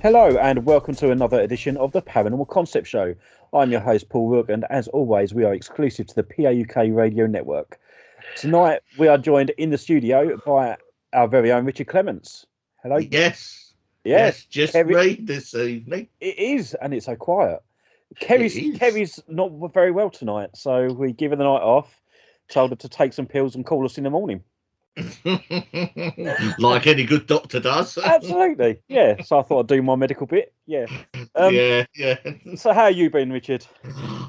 Hello and welcome to another edition of the Paranormal Concept Show. I'm your host Paul Rook, and as always we are exclusive to the PAUK radio network. Tonight we are joined in the studio by our very own Richard Clements. Hello. Yes, just me this evening. It is, and it's so quiet. Kerry's not very well tonight, so we give her the night off, told her to take some pills and call us in the morning. Like any good doctor does. Absolutely, yeah. So I thought I'd do my medical bit. Yeah. Yeah. So how you been, Richard?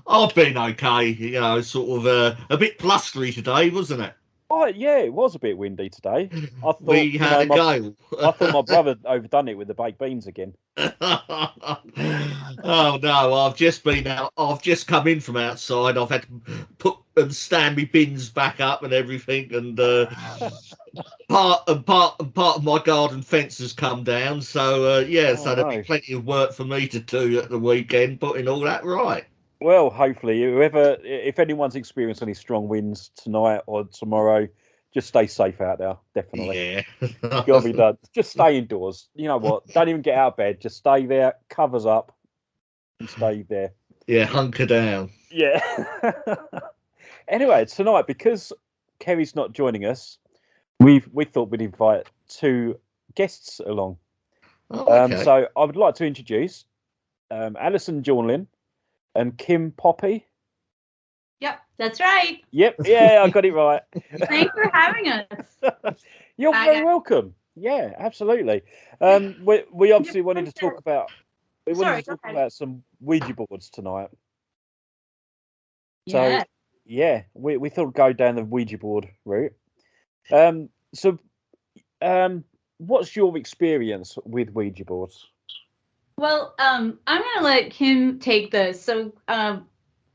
I've been okay. Sort of a bit blustery today, wasn't it? Oh, yeah, it was a bit windy today. I thought We had a gale. I thought my brother overdone it with the baked beans again. Oh no, I've just been out. I've just come in from outside. I've had to put and stand my bins back up and everything, and part of my garden fence has come down. So so there'll be plenty of work for me to do at the weekend, putting all that right. Well, hopefully, if anyone's experienced any strong winds tonight or tomorrow, just stay safe out there. Definitely. Yeah. Gotta be done. Just stay indoors. You know what? Don't even get out of bed. Just stay there, covers up, and stay there. Yeah, hunker down. Yeah. Anyway, tonight, because Kerry's not joining us, we thought we'd invite two guests along. Oh, okay. So I would like to introduce Alison Jornlin and Kim Poeppey. Yep, that's right. Yep, yeah, I got it right. Thanks for having us. You're very welcome. Yeah, absolutely. We obviously wanted to talk about some Ouija boards tonight. So yeah, we thought we'd go down the Ouija board route. What's your experience with Ouija boards? Well, I'm gonna let Kim take this. So I'm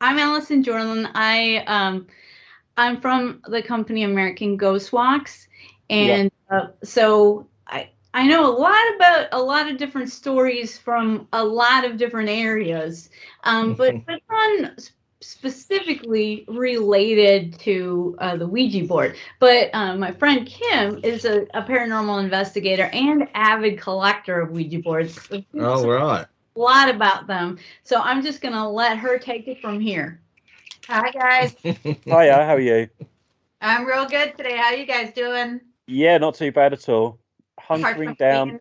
Alison Jornlin. I'm from the company American Ghost Walks, and so I know a lot of different stories from a lot of different areas, but one specifically related to the Ouija board. But my friend Kim is a paranormal investigator and avid collector of Ouija boards. Oh, right. A lot about them. So I'm just going to let her take it from here. Hi, guys. Hiya, how are you? I'm real good today. How you guys doing? Yeah, not too bad at all. Hunkering down,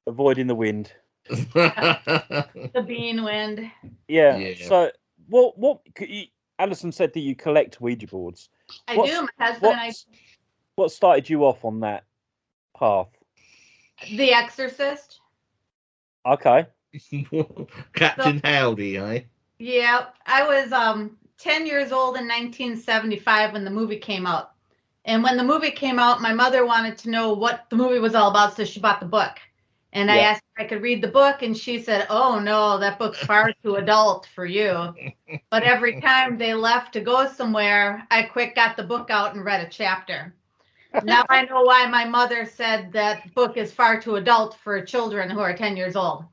avoiding the wind. The bean wind. Yeah. So what Alison said that you collect Ouija boards. I do. My husband and I. What started you off on that path? The Exorcist. Okay. Captain Howdy, eh? Yeah, I was 10 years old in 1975 when the movie came out. And when the movie came out, my mother wanted to know what the movie was all about, so she bought the book. And I asked if I could read the book, and she said, "Oh, no, that book's far too adult for you." But every time they left to go somewhere, I quick got the book out and read a chapter. Now I know why my mother said that book is far too adult for children who are 10 years old.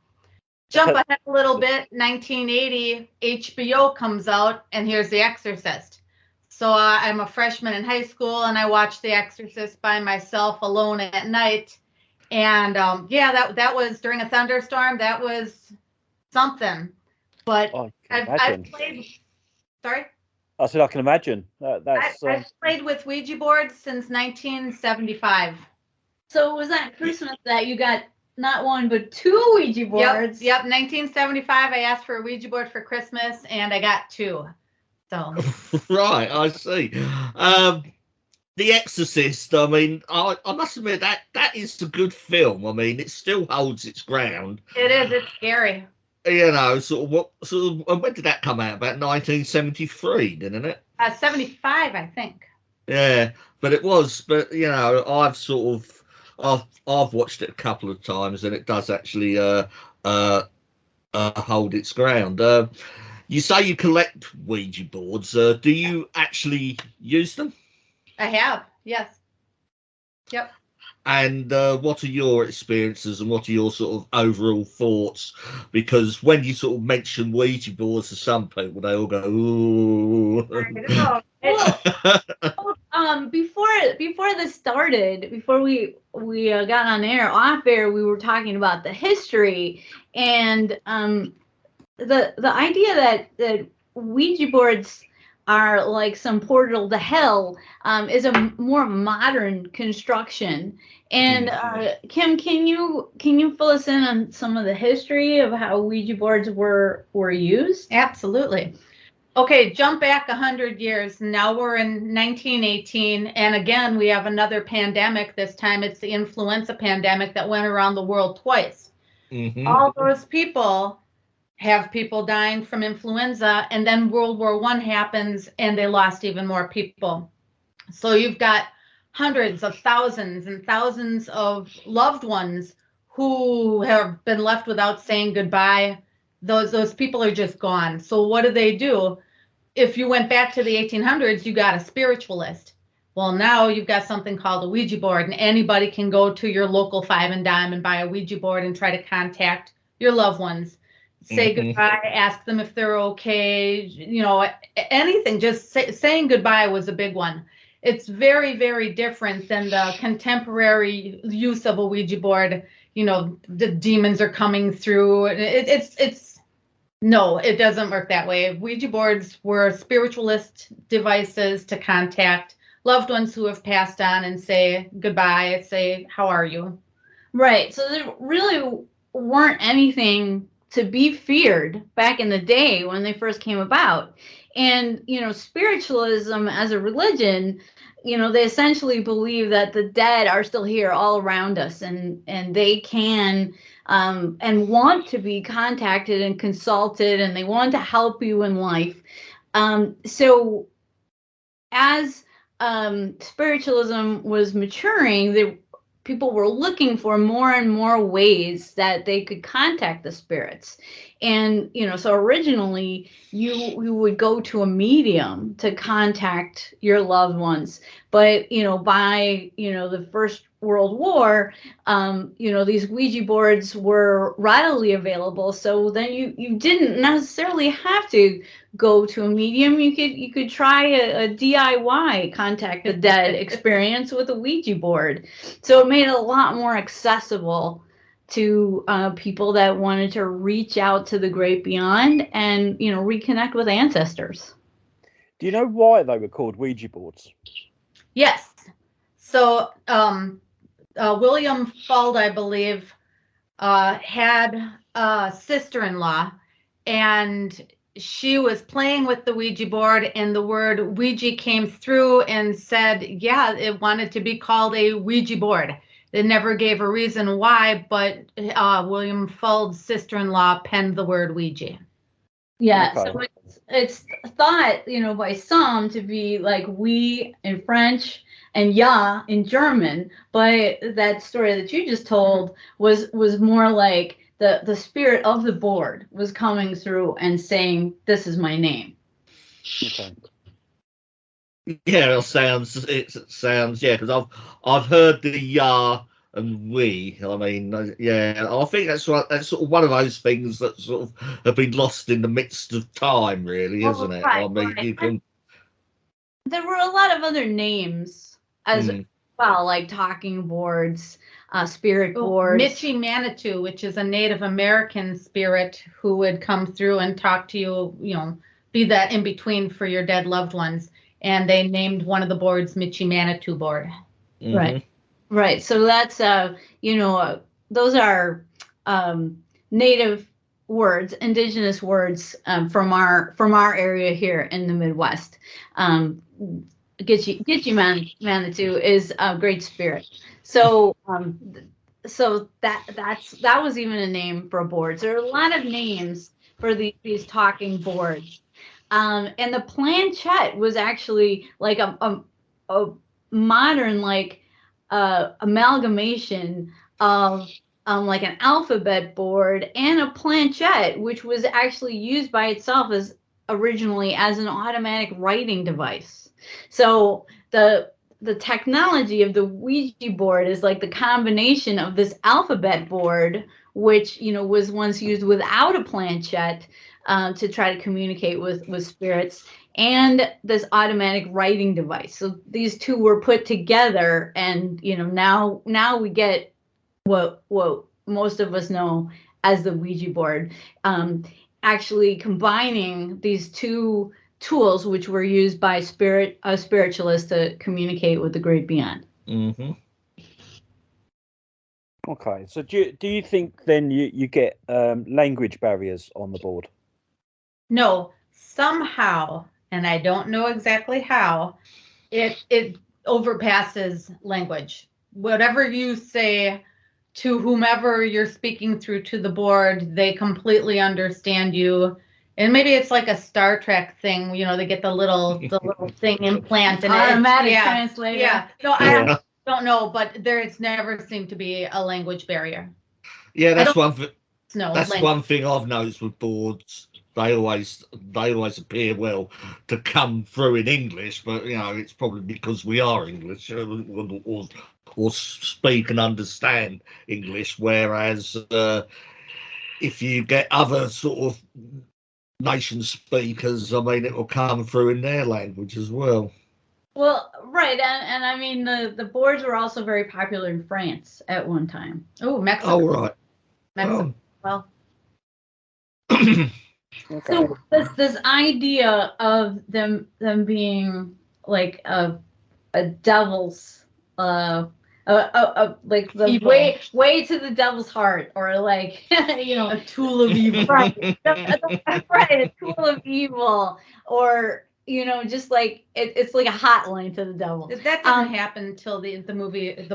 Jump ahead a little bit, 1980, HBO comes out, and here's The Exorcist. So I'm a freshman in high school, and I watched The Exorcist by myself alone at night. And that was during a thunderstorm. That was something. But I've played. Sorry. I said I can imagine. I've played with Ouija boards since 1975. So it was that Christmas that you got not one but two Ouija boards. Yep. 1975. I asked for a Ouija board for Christmas, and I got two. So. Right, I see. The Exorcist, I mean, I must admit that is a good film. I mean, it still holds its ground. It is. It's scary. You know, when did that come out? About 1973, didn't it? 75, I think. Yeah, but you know, I've watched it a couple of times, and it does actually hold its ground. You say you collect Ouija boards. Do you actually use them? I have, yes. Yep. And what are your experiences and what are your sort of overall thoughts? Because when you sort of mention Ouija boards to some people, they all go, ooh. before this started, before we got on air, off air, we were talking about the history and the idea that Ouija boards are like some portal to hell is a more modern construction. And Kim, can you fill us in on some of the history of how Ouija boards were used? Absolutely. Okay, jump back 100 years. Now we're in 1918, and again we have another pandemic. This time it's the influenza pandemic that went around the world twice. All those people have people dying from influenza, and then World War I happens and they lost even more people. So you've got hundreds of thousands and thousands of loved ones who have been left without saying goodbye. Those people are just gone. So what do? If you went back to the 1800s, you got a spiritualist. Well, now you've got something called a Ouija board, and anybody can go to your local Five and Dime and buy a Ouija board and try to contact your loved ones. Say goodbye, ask them if they're okay, you know, anything. Just saying goodbye was a big one. It's very, very different than the contemporary use of a Ouija board. You know, the demons are coming through. No, it doesn't work that way. Ouija boards were spiritualist devices to contact loved ones who have passed on and say goodbye, say, how are you? Right. So there really weren't anything to be feared back in the day when they first came about. And, you know, spiritualism as a religion, you know, they essentially believe that the dead are still here all around us, and they can and want to be contacted and consulted, and they want to help you in life. So as spiritualism was maturing, people were looking for more and more ways that they could contact the spirits. And, you know, so originally you would go to a medium to contact your loved ones. But, you know, by, you know, the First World War, you know, these Ouija boards were readily available. So then you didn't necessarily have to go to a medium. You could try a DIY contact the dead experience with a Ouija board. So it made it a lot more accessible to people that wanted to reach out to the great beyond and, you know, reconnect with ancestors. Do you know why they were called Ouija boards? Yes. So William Fuld, I believe, had a sister-in-law, and she was playing with the Ouija board, and the word Ouija came through and said, yeah, it wanted to be called a Ouija board. They never gave a reason why, but William Fuld's sister-in-law penned the word Ouija. Yeah, Okay. so it's thought, you know, by some to be like "we" in French and "ja" in German, but that story that you just told was more like the spirit of the board was coming through and saying, "This is my name." Okay. Yeah, it sounds. Yeah, because I've heard the and we. I mean, yeah, I think that's right. That's sort of one of those things that sort of have been lost in the midst of time, really, isn't it? Right, I mean, right. you can. There were a lot of other names as well, like talking boards, spirit boards. Michi Manitou, which is a Native American spirit who would come through and talk to you, you know, be that in between for your dead loved ones. And they named one of the boards Michi Manitou board. Right. So that's, you know, those are native words, indigenous words from our area here in the Midwest. Gitche Manitou is a great spirit. So so that was even a name for a board. So there are a lot of names for these talking boards. And the planchette was actually like a modern like amalgamation of like an alphabet board and a planchette, which was actually used by itself as originally as an automatic writing device. So the technology of the Ouija board is like the combination of this alphabet board, which, you know, was once used without a planchette, to try to communicate with spirits, and this automatic writing device. So these two were put together, and now we get what most of us know as the Ouija board. Actually combining these two tools, which were used by spiritualists to communicate with the great beyond. Mm-hmm. Okay, so do you think then you get language barriers on the board? No, somehow, and I don't know exactly how, it overpasses language. Whatever you say to whomever you're speaking through to the board, they completely understand you. And maybe it's like a Star Trek thing, they get the little thing implant and Automatic translator. Yeah. No, I don't know, but it's never seemed to be a language barrier. Yeah, that's one thing. That's one thing I've noticed with boards. They always appear to come through in English, but it's probably because we are English or speak and understand English. Whereas if you get other sort of nation speakers, it will come through in their language as well. Well, right, and I mean the boards were also very popular in France at one time. Oh, Mexico. Oh, right. Mexico. Well. Okay. So this idea of them being like a devil's like the Evil. way to the devil's heart, or like a tool of evil. Right, right, a tool of evil, or just like it's like a hotline to the devil. That didn't happen until the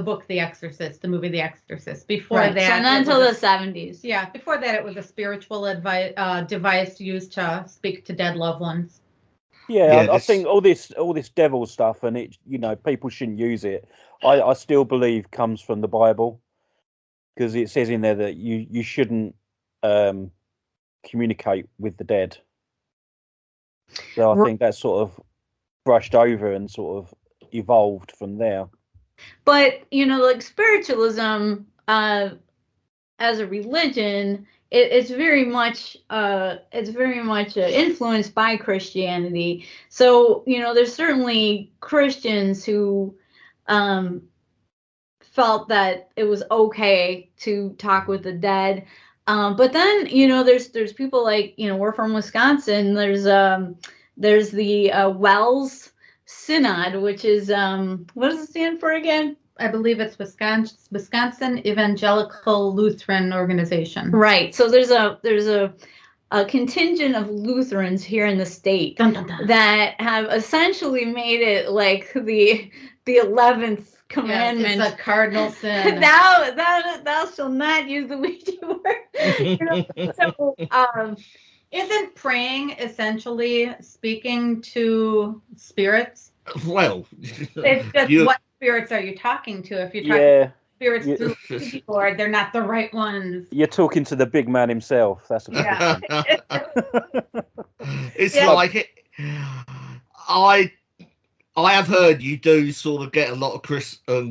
book The Exorcist, the movie The Exorcist. Before right. that, so not until the 70s. Yeah, before that, it was a spiritual device used to speak to dead loved ones. Yeah, I think all this devil stuff, and it, people shouldn't use it. I still believe comes from the Bible, because it says in there that you shouldn't communicate with the dead. So I think that's sort of brushed over and sort of evolved from there. But like spiritualism as a religion, it's very much influenced by Christianity. So there's certainly Christians who felt that it was okay to talk with the dead. But then there's people like we're from Wisconsin. There's the Wells Synod, which is what does it stand for again? I believe it's Wisconsin Evangelical Lutheran Organization. Right. So there's a contingent of Lutherans here in the state that have essentially made it like the 11th commandment. It's a cardinal sin. Thou shalt not use the Ouija board. So isn't praying essentially speaking to spirits? Well, it's just what spirits are you talking to? If you're talking spirits through the Ouija board, they're not the right ones. You're talking to the big man himself. That's a It's like it. I have heard you do sort of get a lot of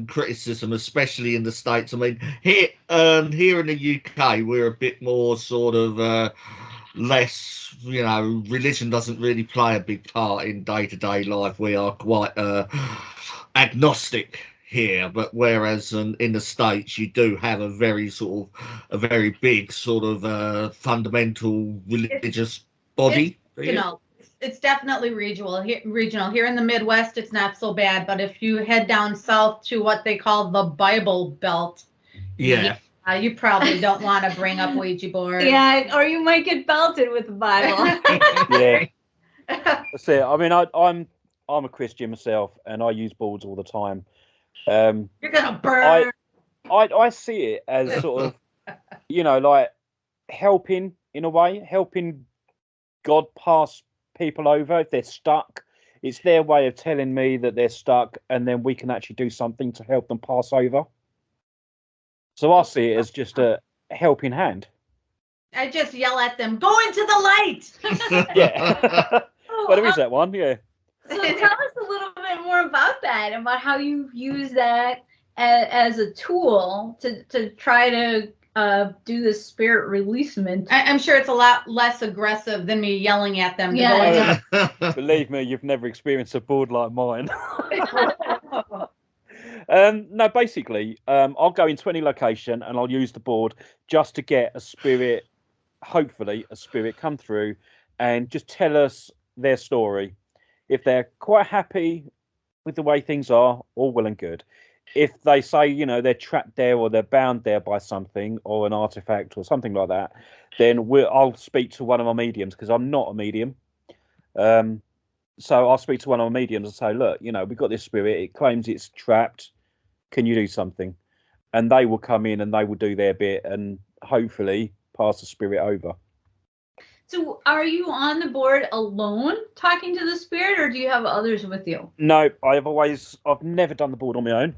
criticism, especially in the States. I mean, here in the UK, we're a bit more sort of less, religion doesn't really play a big part in day-to-day life. We are quite agnostic here, but whereas in the States, you do have a very big sort of fundamental religious body. It's definitely regional. Here in the Midwest, it's not so bad. But if you head down south to what they call the Bible Belt, you probably don't want to bring up Ouija board. Yeah, or you might get belted with the Bible. Yeah, that's it. I mean, I'm a Christian myself, and I use boards all the time. You're gonna burn. I see it as sort of, like helping in a way, helping God pass people over if they're stuck. It's their way of telling me that they're stuck, and then we can actually do something to help them pass over. So I see it as just a helping hand. I just yell at them, go into the light. Yeah. Well, there is that one, yeah. So tell us a little bit more about that, about how you use that as a tool to try to do this spirit releasement. I'm sure it's a lot less aggressive than me yelling at them. Yeah. Believe me, you've never experienced a board like mine. No, basically, I'll go into any location and I'll use the board just to get a spirit, hopefully a spirit, come through and just tell us their story. If they're quite happy with the way things are, all well and good. If they say, you know, they're trapped there or they're bound there by something or an artifact or something like that, then I'll speak to one of my mediums, because I'm not a medium. So I'll speak to one of my mediums and say, look, you know, we've got this spirit. It claims it's trapped. Can you do something? And they will come in and they will do their bit and hopefully pass the spirit over. So are you on the board alone talking to the spirit, or do you have others with you? No, I've never done the board on my own.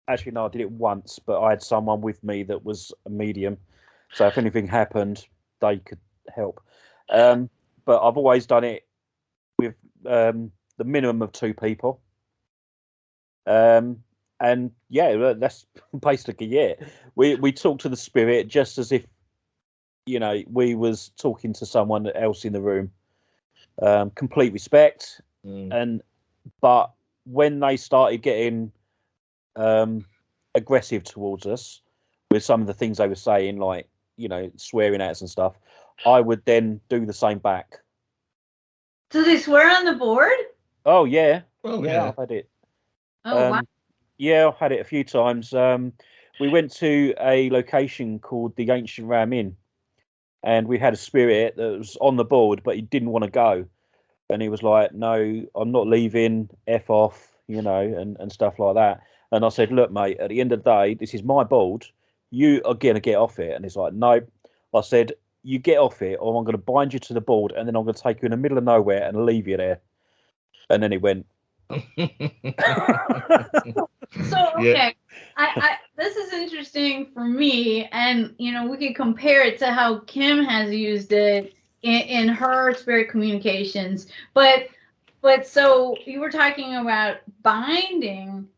Actually, no, I did it once, but I had someone with me that was a medium. So if anything happened, they could help. But I've always done it with the minimum of 2 people. And yeah, that's basically it. We talk to the spirit just as if, you know, we was talking to someone else in the room. Complete respect. But when they started getting aggressive towards us with some of the things they were saying, like, you know, swearing at us and stuff, I would then do the same back. Do they swear on the board? Oh yeah. Oh yeah. I've had it. Oh wow. Yeah, I've had it a few times. We went to a location called the Ancient Ram Inn, and we had a spirit that was on the board, but he didn't want to go. And he was like, no, I'm not leaving, F off, you know, and stuff like that. And I said, look, mate, at the end of the day, this is my board. You are going to get off it. And he's like, no. I said, you get off it, or I'm going to bind you to the board, and then I'm going to take you in the middle of nowhere and leave you there. And then he went. So, okay, Yeah. I this is interesting for me, and, you know, we can compare it to how Kim has used it in her spirit communications. But so you were talking about binding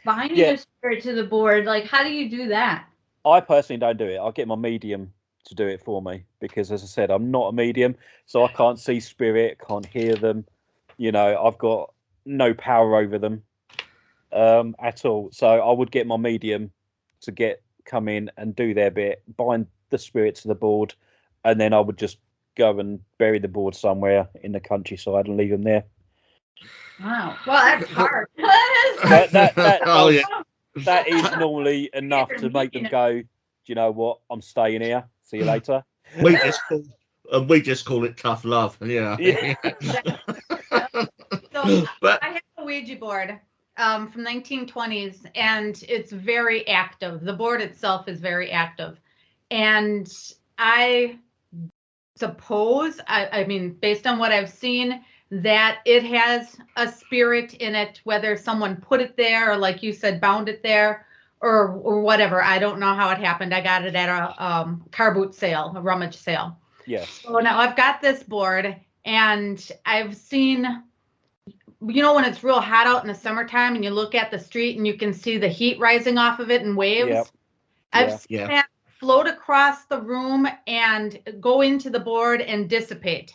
a spirit to the board. Like, how do you do that? I personally don't do it. I'll get my medium to do it for me, because, as I said, I'm not a medium, so I can't see spirit, can't hear them. You know, I've got no power over them at all. So I would get my medium to come in and do their bit, bind the spirit to the board, and then I would just go and bury the board somewhere in the countryside and leave them there. Wow. Well, that's hard. Oh yeah. That is normally enough to make them go, do you know what? I'm staying here. See you later. We just call it tough love. Yeah. So But I have a Ouija board from 1920s, and it's very active. The board itself is very active. And I suppose, I mean, based on what I've seen, that it has a spirit in it, whether someone put it there or, like you said, bound it there or whatever. I don't know how it happened. I got it at a car boot sale, a rummage sale. Yes. So now I've got this board, and I've seen, you know, when it's real hot out in the summertime and you look at the street and you can see the heat rising off of it in waves. Yep. I've seen that float across the room and go into the board and dissipate.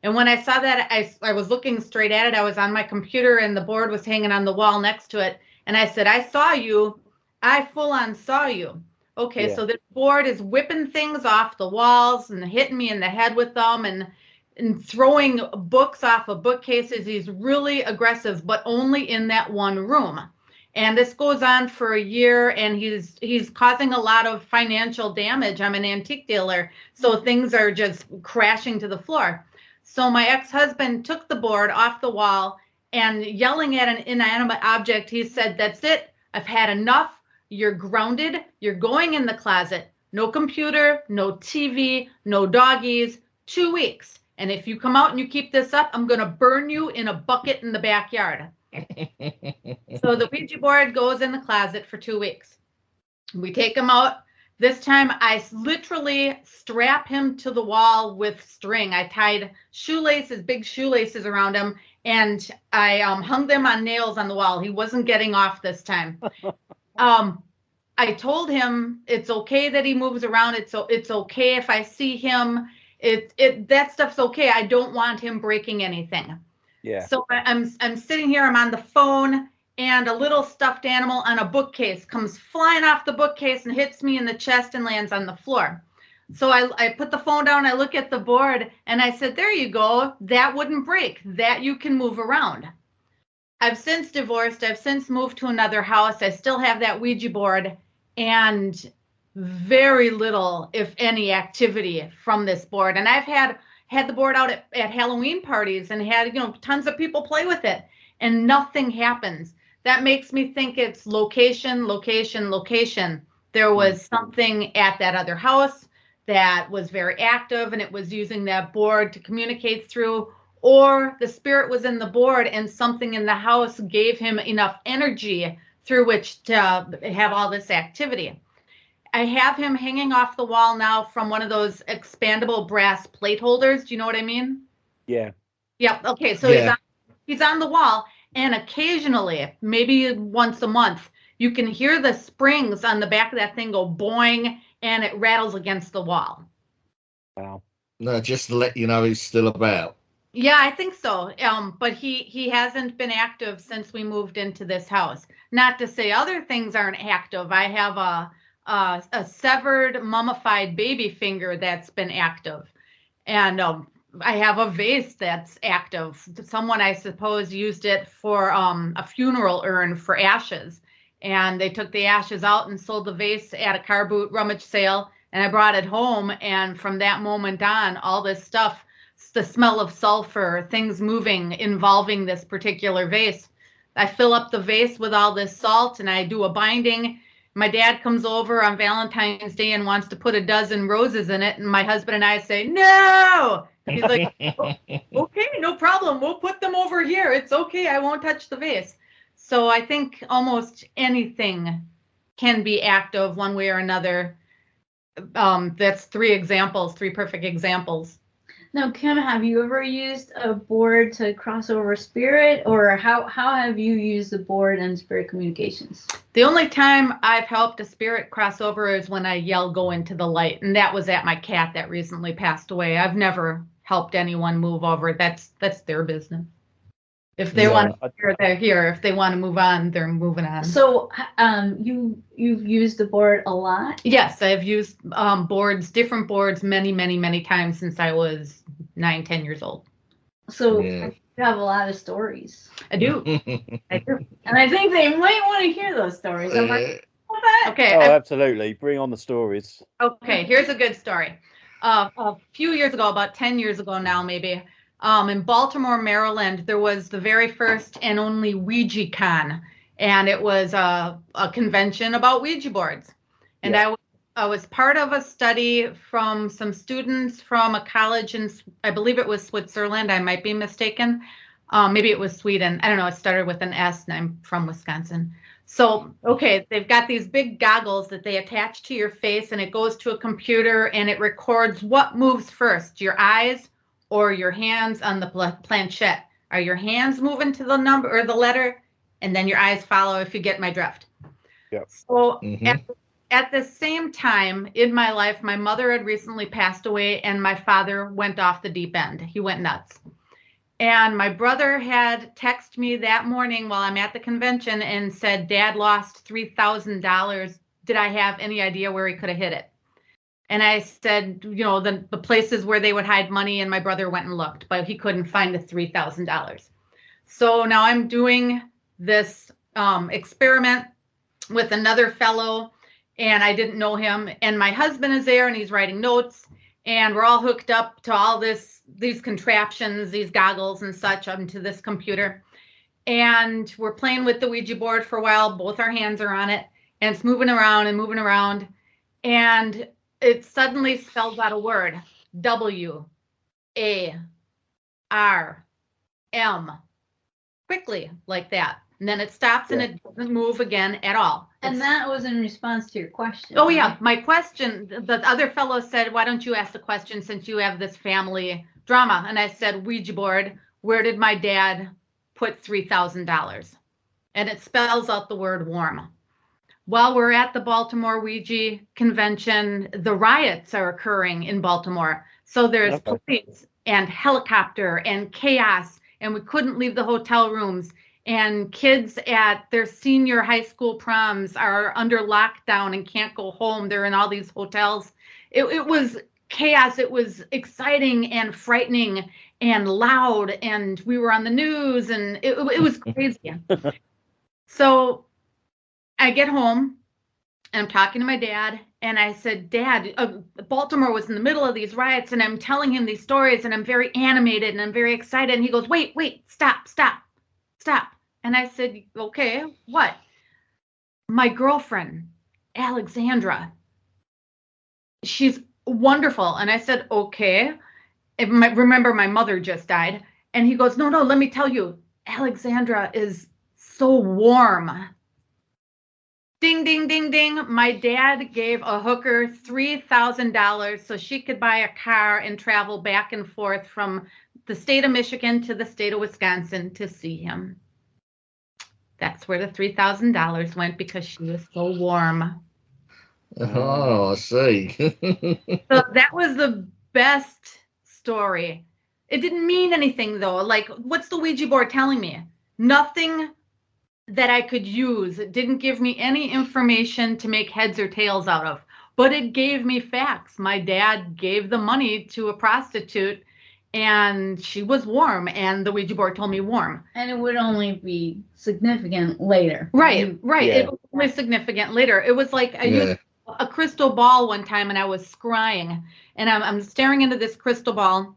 And when I saw that, I was looking straight at it. I was on my computer and the board was hanging on the wall next to it. And I said, I saw you. I full on saw you. Okay, so this board is whipping things off the walls and hitting me in the head with them and throwing books off of bookcases. He's really aggressive, but only in that one room. And this goes on for a year, and he's causing a lot of financial damage. I'm an antique dealer, so things are just crashing to the floor. So my ex-husband took the board off the wall and, yelling at an inanimate object, he said, that's it. I've had enough. You're grounded. You're going in the closet. No computer, no TV, no doggies. 2 weeks. And if you come out and you keep this up, I'm going to burn you in a bucket in the backyard. So the Ouija board goes in the closet for 2 weeks. We take him out. This time I literally strap him to the wall with string. I tied shoelaces, big shoelaces around him, and I hung them on nails on the wall. He wasn't getting off this time. I told him it's okay that he moves around. It's okay if I see him. That stuff's okay. I don't want him breaking anything. Yeah. So I'm sitting here. I'm on the phone, and a little stuffed animal on a bookcase comes flying off the bookcase and hits me in the chest and lands on the floor. So I put the phone down. I look at the board, and I said, "There you go. That wouldn't break. That you can move around." I've since divorced. I've since moved to another house. I still have that Ouija board, and very little, if any, activity from this board. And I've had the board out at Halloween parties and had, tons of people play with it, and nothing happens. That makes me think it's location, location, location. There was something at that other house that was very active, and it was using that board to communicate through, or the spirit was in the board and something in the house gave him enough energy through which to have all this activity. I have him hanging off the wall now from one of those expandable brass plate holders. Do you know what I mean? Yeah. Yep. Okay. So Yeah. he's on the wall, and occasionally, maybe once a month, you can hear the springs on the back of that thing go boing, and it rattles against the wall. Wow. No, just to let you know he's still about. Yeah, I think so. But he hasn't been active since we moved into this house. Not to say other things aren't active. I have a severed, mummified baby finger that's been active, and I have a vase that's active. Someone, I suppose, used it for a funeral urn for ashes, and they took the ashes out and sold the vase at a car boot rummage sale. And I brought it home, and from that moment on, all this stuff, the smell of sulfur, things moving involving this particular vase. I fill up the vase with all this salt, and I do a binding. My dad comes over on Valentine's Day and wants to put a dozen roses in it, and my husband and I say, "No!" He's like, "Okay, no problem. We'll put them over here. It's okay. I won't touch the vase." So I think almost anything can be active one way or another. That's three perfect examples. Now, Kim, have you ever used a board to cross over spirit, or how have you used the board in spirit communications? The only time I've helped a spirit cross over is when I yell, "Go into the light," and that was at my cat that recently passed away. I've never helped anyone move over. That's their business. If they want to hear, they're here. If they want to move on, they're moving on. So, you've used the board a lot? Yes, I've used different boards, many times since I was 9-10 years old. So you have a lot of stories. I do. And I think they might want to hear those stories. Okay. Oh, absolutely. Bring on the stories. Okay, here's a good story. A few years ago, about 10 years ago now, maybe, in Baltimore, Maryland, there was the very first and only Ouija Con, and it was a convention about Ouija boards. And I was part of a study from some students from a college in, I believe it was Switzerland. I might be mistaken. Maybe it was Sweden. I don't know. It started with an S, and I'm from Wisconsin. So, okay, they've got these big goggles that they attach to your face, and it goes to a computer, and it records what moves first, your eyes or your hands on the planchette. Are your hands moving to the number or the letter? And then your eyes follow, if you get my drift. Yep. So at the same time in my life, my mother had recently passed away, and my father went off the deep end. He went nuts. And my brother had texted me that morning while I'm at the convention and said, "Dad lost $3,000. Did I have any idea where he could have hid it?" And I said, the places where they would hide money, and my brother went and looked, but he couldn't find the $3,000. So now I'm doing this experiment with another fellow, and I didn't know him. And my husband is there, and he's writing notes, and we're all hooked up to all these contraptions, these goggles and such, onto this computer. And we're playing with the Ouija board for a while. Both our hands are on it, and it's moving around and moving around. And it suddenly spells out a word, W-A-R-M, quickly, like that. And then it stops, and it doesn't move again at all. And that was in response to your question. Oh, yeah. My question, the other fellow said, "Why don't you ask the question since you have this family drama?" And I said, "Ouija board, where did my dad put $3,000? And it spells out the word warm. while we're at the Baltimore Ouija convention, the riots are occurring in Baltimore. So there's police and helicopter and chaos, and we couldn't leave the hotel rooms. And kids at their senior high school proms are under lockdown and can't go home. They're in all these hotels. It was chaos. It was exciting and frightening and loud. And we were on the news, and it was crazy. So I get home, and I'm talking to my dad, and I said, Dad, Baltimore was in the middle of these riots, and I'm telling him these stories, and I'm very animated, and I'm very excited. And he goes, wait, stop. And I said, okay, what? My girlfriend, Alexandra, she's wonderful. And I said, okay. Remember, my mother just died. And he goes, no, let me tell you, Alexandra is so warm. Ding, ding, ding, ding. My dad gave a hooker $3,000 so she could buy a car and travel back and forth from the state of Michigan to the state of Wisconsin to see him. That's where the $3,000 went, because she was so warm. Oh, I see. So that was the best story. It didn't mean anything, though. Like, what's the Ouija board telling me? Nothing that I could use. It didn't give me any information to make heads or tails out of, but it gave me facts. My dad gave the money to a prostitute, and she was warm, and the Ouija board told me warm. And it would only be significant later. Right. Yeah. It was only significant later. It was like I used a crystal ball one time, and I was scrying, and I'm staring into this crystal ball,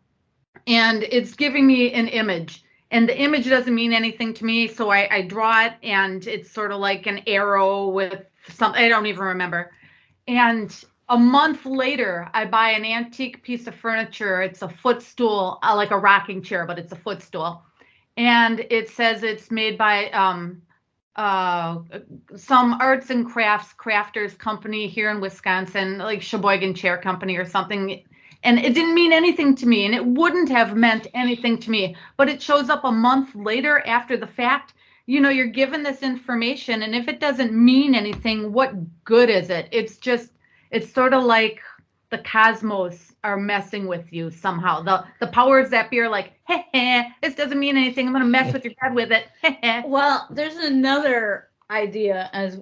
and it's giving me an image. And the image doesn't mean anything to me, so I draw it, and it's sort of like an arrow with something, I don't even remember. And a month later, I buy an antique piece of furniture. It's a footstool, like a rocking chair, but it's a footstool. And it says it's made by some arts and crafts crafters company here in Wisconsin, like Sheboygan Chair Company or something. And it didn't mean anything to me, and it wouldn't have meant anything to me. But it shows up a month later after the fact. You know, you're given this information, and if it doesn't mean anything, what good is it? It's sort of like the cosmos are messing with you somehow. The powers that be are like, this doesn't mean anything. I'm going to mess with your head with it. Well, there's another idea as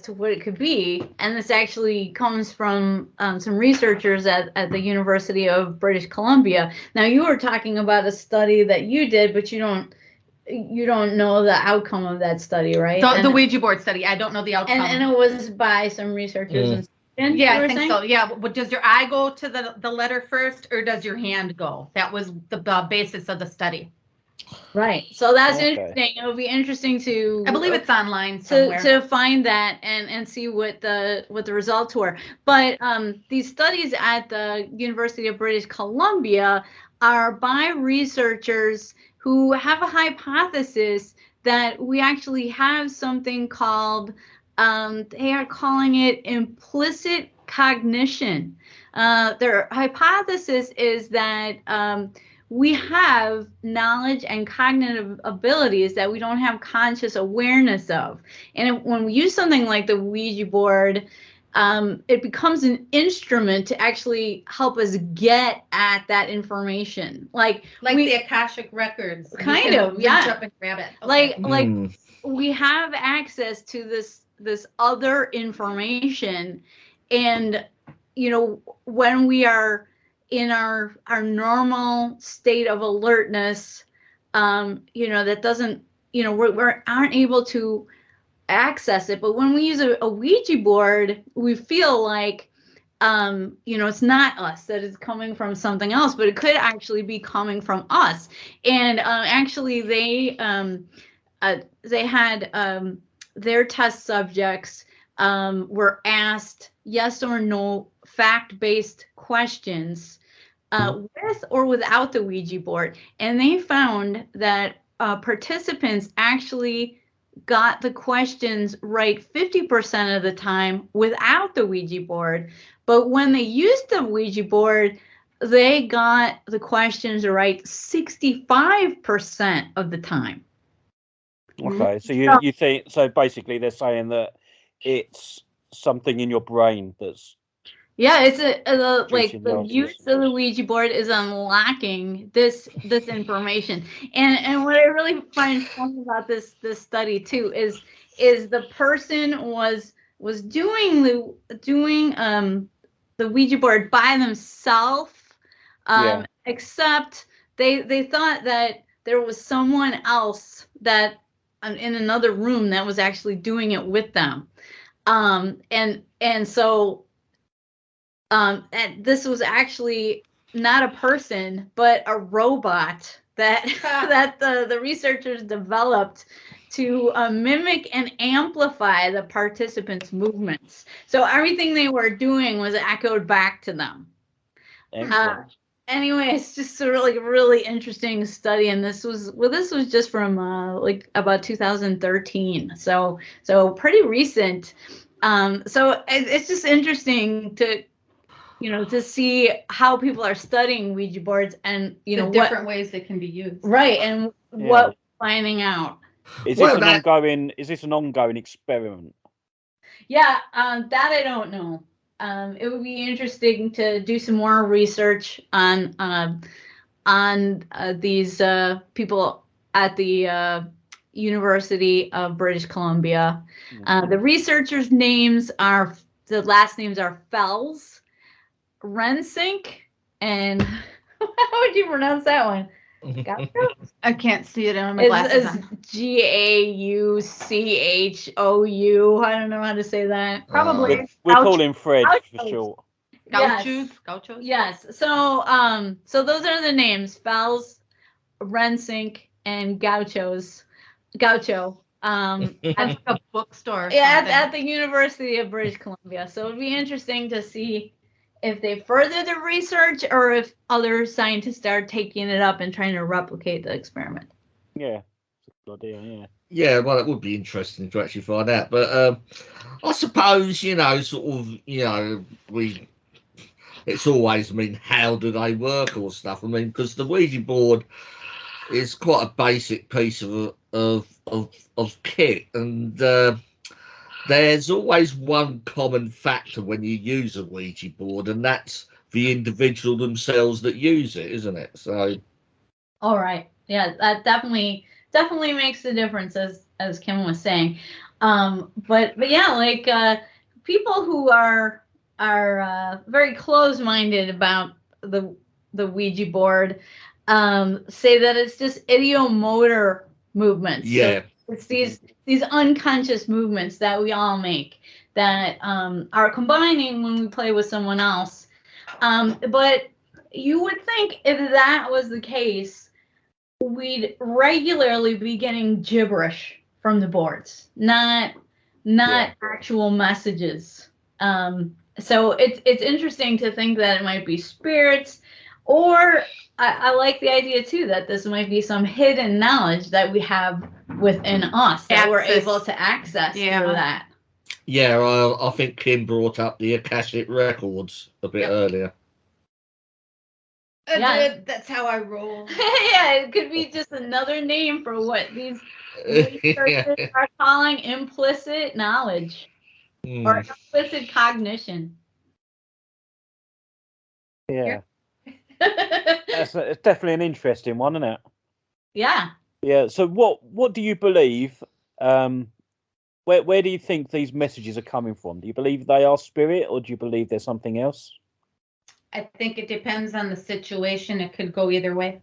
to what it could be, and this actually comes from some researchers at the University of British Columbia. Now, you were talking about a study that you did, but you don't know the outcome of that study, right? The Ouija board study. I don't know the outcome. And it was by some researchers. Yeah, I think so. Yeah. But does your eye go to the letter first, or does your hand go? That was the basis of the study. Right. So that's interesting. It would be interesting to, I believe it's online somewhere, to find that and see what the results were. But these studies at the University of British Columbia are by researchers who have a hypothesis that we actually have something called, they are calling it implicit cognition. Their hypothesis is that we have knowledge and cognitive abilities that we don't have conscious awareness of. And when we use something like the Ouija board, it becomes an instrument to actually help us get at that information. Like the Akashic records. Kind of, yeah. Reach up and grab it. Okay. Like we have access to this other information. And, you know, when we are in our normal state of alertness, you know, that doesn't, you know, we aren't able to access it. But when we use a Ouija board, we feel like, you know, it's not us, that it's coming from something else, but it could actually be coming from us. And actually, they had their test subjects were asked yes or no fact-based questions with or without the Ouija board. And they found that participants actually got the questions right 50% of the time without the Ouija board. But when they used the Ouija board, they got the questions right 65% of the time. Okay, so you think, so basically they're saying that it's something in your brain that's Yeah, it's like producing the answers. use of the Ouija board is unlocking this information. And what I really find fun about this study too is the person was doing the Ouija board by themselves, Yeah. except they thought that there was someone else that in another room that was actually doing it with them, and so. And this was actually not a person, but a robot that that the researchers developed to mimic and amplify the participants' movements. So everything they were doing was echoed back to them. Anyway, it's just a really interesting study, and this was just from like about 2013, so pretty recent. So it's just interesting to to see how people are studying Ouija boards and the different ways they can be used. Right, and what we're finding out. Is this an ongoing experiment? Yeah, that I don't know. It would be interesting to do some more research on these people at the University of British Columbia. The researchers' the last names are Fells, Rensink, and how would you pronounce that one? I can't see it on my glasses. It's Gauchou. I don't know how to say that. Probably. We're calling Fred for short. Gauchos. Yes. So those are the names: Fells, Rensink, and Gaucho. That's like a bookstore. Yeah, at the University of British Columbia. So it'd be interesting to see if they further the research or if other scientists are taking it up and trying to replicate the experiment. Yeah, that's a good idea, yeah. Yeah, well, it would be interesting to actually find out. But I suppose, it's always, how do they work or stuff? Because the Ouija board is quite a basic piece of kit, and there's always one common factor when you use a Ouija board, and that's the individual themselves that use it, isn't it? So, all right, yeah, that definitely makes a difference, as Kim was saying. But yeah, like people who are very close-minded about the Ouija board say that it's just idiomotor movements. Yeah. So it's these unconscious movements that we all make that are combining when we play with someone else. But you would think if that was the case, we'd regularly be getting gibberish from the boards, not actual messages. So it's interesting to think that it might be spirits, or I like the idea too that this might be some hidden knowledge that we have within us that we're able to access through that. Yeah, I think Kim brought up the Akashic records a bit earlier. That's how I roll. Yeah, it could be just another name for what these researchers are calling implicit knowledge or implicit cognition. Yeah. It's definitely an interesting one, isn't it? Yeah. Yeah. So what do you believe? Where do you think these messages are coming from? Do you believe they are spirit, or do you believe there's something else? I think it depends on the situation. It could go either way.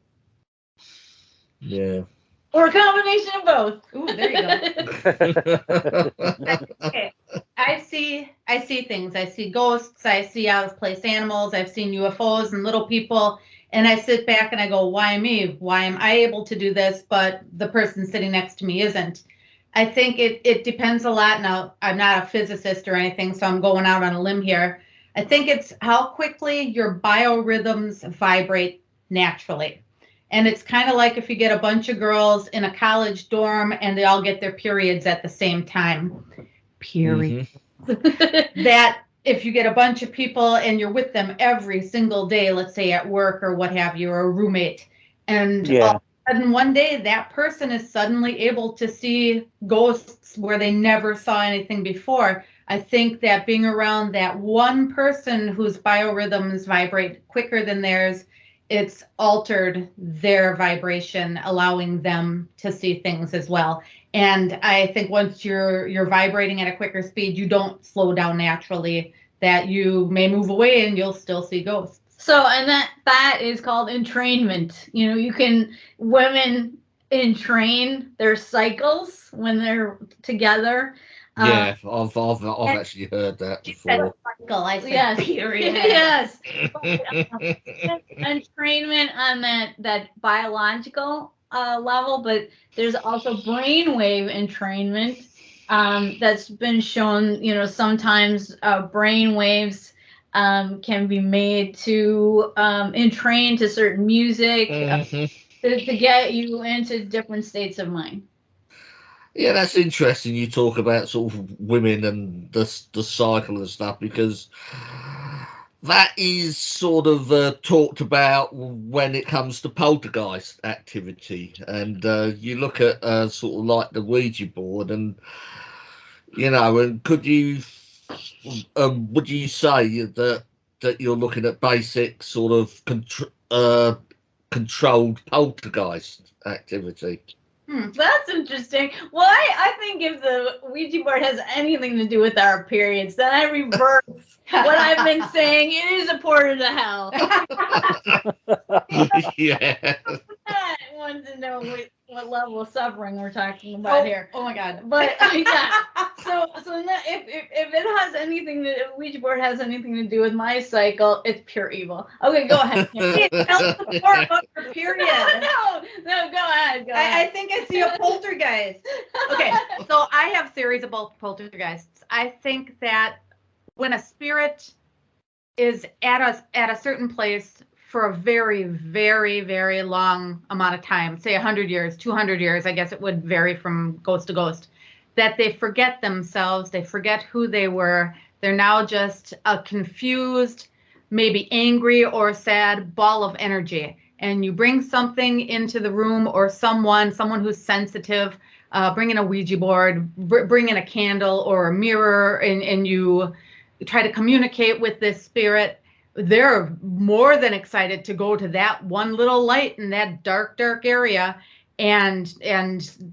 Yeah. Or a combination of both. Ooh, there you go. Okay. I see things. I see ghosts. I see out of place animals. I've seen UFOs and little people. And I sit back and I go, why me? Why am I able to do this, but the person sitting next to me isn't? I think it depends a lot. Now, I'm not a physicist or anything, so I'm going out on a limb here. I think it's how quickly your biorhythms vibrate naturally. And it's kind of like if you get a bunch of girls in a college dorm and they all get their periods at the same time. Period. Mm-hmm. That if you get a bunch of people and you're with them every single day, let's say at work or what have you, or a roommate, and all of a And one day that person is suddenly able to see ghosts where they never saw anything before. I think that being around that one person whose biorhythms vibrate quicker than theirs, it's altered their vibration, allowing them to see things as well. And I think once you're vibrating at a quicker speed, you don't slow down naturally, that you may move away and you'll still see ghosts. So, and that is called entrainment. You know, women entrain their cycles when they're together. Yeah, I've actually heard that before. Cycle, I said Yes. period. Yes. Entrainment on that biological level, but there's also brainwave entrainment that's been shown. You know, sometimes brain waves can be made to entrain to certain music to get you into different states of mind. Yeah, that's interesting. You talk about sort of women and the cycle and stuff, because that is sort of talked about when it comes to poltergeist activity. And you look at sort of like the Ouija board, and you know, and would you say that you're looking at basic sort of controlled poltergeist activity? That's interesting. Well, I think if the Ouija board has anything to do with our periods, then I reverse what I've been saying. It is a portal to hell. Yeah. I want to know what level of suffering we're talking about here. Oh my God. But yeah, so if it has anything if Ouija board has anything to do with my cycle, it's pure evil. Okay, go ahead. Tell us more about your period. No, go ahead. I think I see a poltergeist. Okay, so I have theories about poltergeists. I think that when a spirit is at a certain place for a very, very, very long amount of time, say 100 years, 200 years, I guess it would vary from ghost to ghost, that they forget themselves, they forget who they were. They're now just a confused, maybe angry or sad ball of energy. And you bring something into the room, or someone who's sensitive, bring in a Ouija board, bring in a candle or a mirror, and you try to communicate with this spirit. They're more than excited to go to that one little light in that dark, dark area and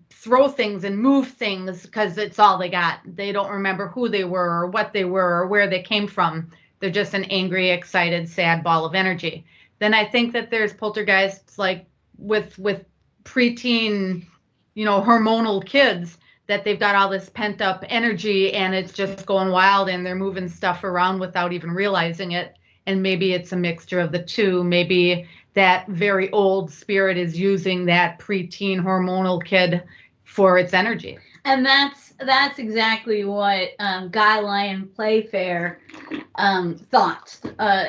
throw things and move things, because it's all they got. They don't remember who they were or what they were or where they came from. They're just an angry, excited, sad ball of energy. Then I think that there's poltergeists like with preteen, hormonal kids, that they've got all this pent up energy and it's just going wild and they're moving stuff around without even realizing it. And maybe it's a mixture of the two. Maybe that very old spirit is using that preteen hormonal kid for its energy. And that's exactly what Guy Lyon Playfair thought.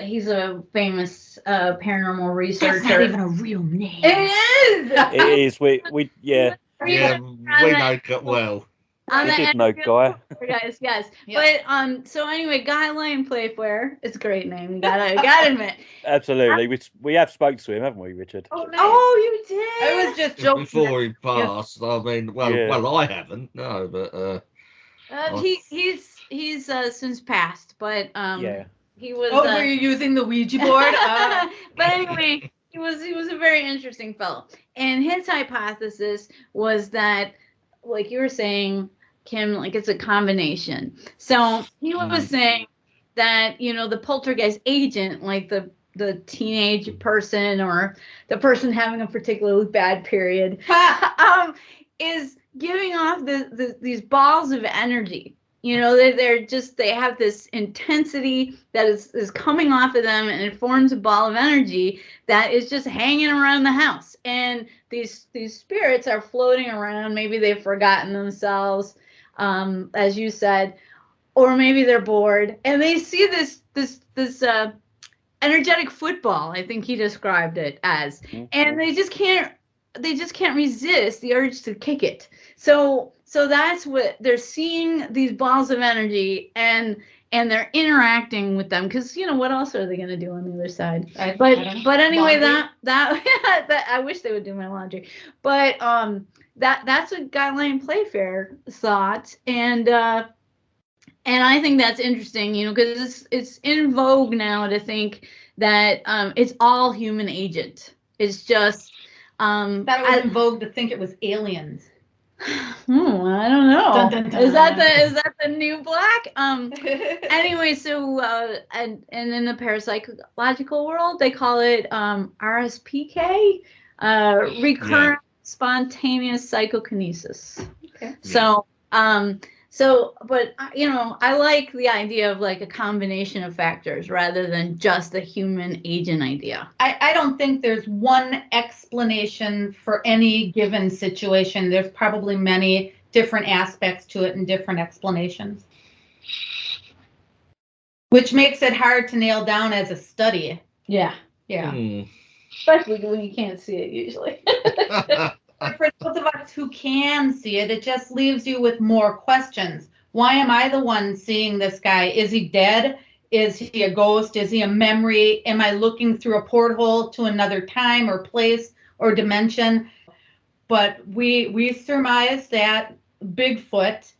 He's a famous paranormal researcher. That's not even a real name. It is. It is. We yeah. Yeah, we know it well. We did know Guy. Guys, yes. Yeah. But so anyway, Guy Lyon Playfair. It's a great name. You gotta admit. Absolutely. We have spoke to him, haven't we, Richard? Oh, nice. Oh, you did. I was just joking. Before he passed, I mean, Yeah. well, I haven't, no, but He's since passed, but Yeah. he was. Oh, were you using the Ouija board? But anyway, he was a very interesting fellow, and his hypothesis was that, like you were saying, Kim, like it's a combination. So he was saying that the poltergeist agent, like the teenage person or the person having a particularly bad period, is giving off these balls of energy. They have this intensity that is coming off of them, and it forms a ball of energy that is just hanging around the house. And these spirits are floating around. Maybe they've forgotten themselves, as you said, or maybe they're bored, and they see this energetic football. I think he described it as, and they just can't resist the urge to kick it. So that's what they're seeing, these balls of energy, and and they're interacting with them because what else are they going to do on the other side? I But don't know. but anyway, Laundry? that I wish they would do my laundry. But that's what Guideline Playfair thought, and I think that's interesting, because it's in vogue now to think that it's all human agent. It's just Thought it was in vogue to think it was aliens. I don't know. Dun, dun, dun. Is that the new black? Anyway, so and in the parapsychological world, they call it RSPK, recurrent spontaneous psychokinesis. Okay. But I like the idea of like a combination of factors rather than just the human agent idea. I don't think there's one explanation for any given situation. There's probably many different aspects to it and different explanations, which makes it hard to nail down as a study. Yeah. Especially when you can't see it usually. For those of us who can see it, it just leaves you with more questions. Why am I the one seeing this guy? Is he dead? Is he a ghost? Is he a memory? Am I looking through a porthole to another time or place or dimension? But we surmise that Bigfoot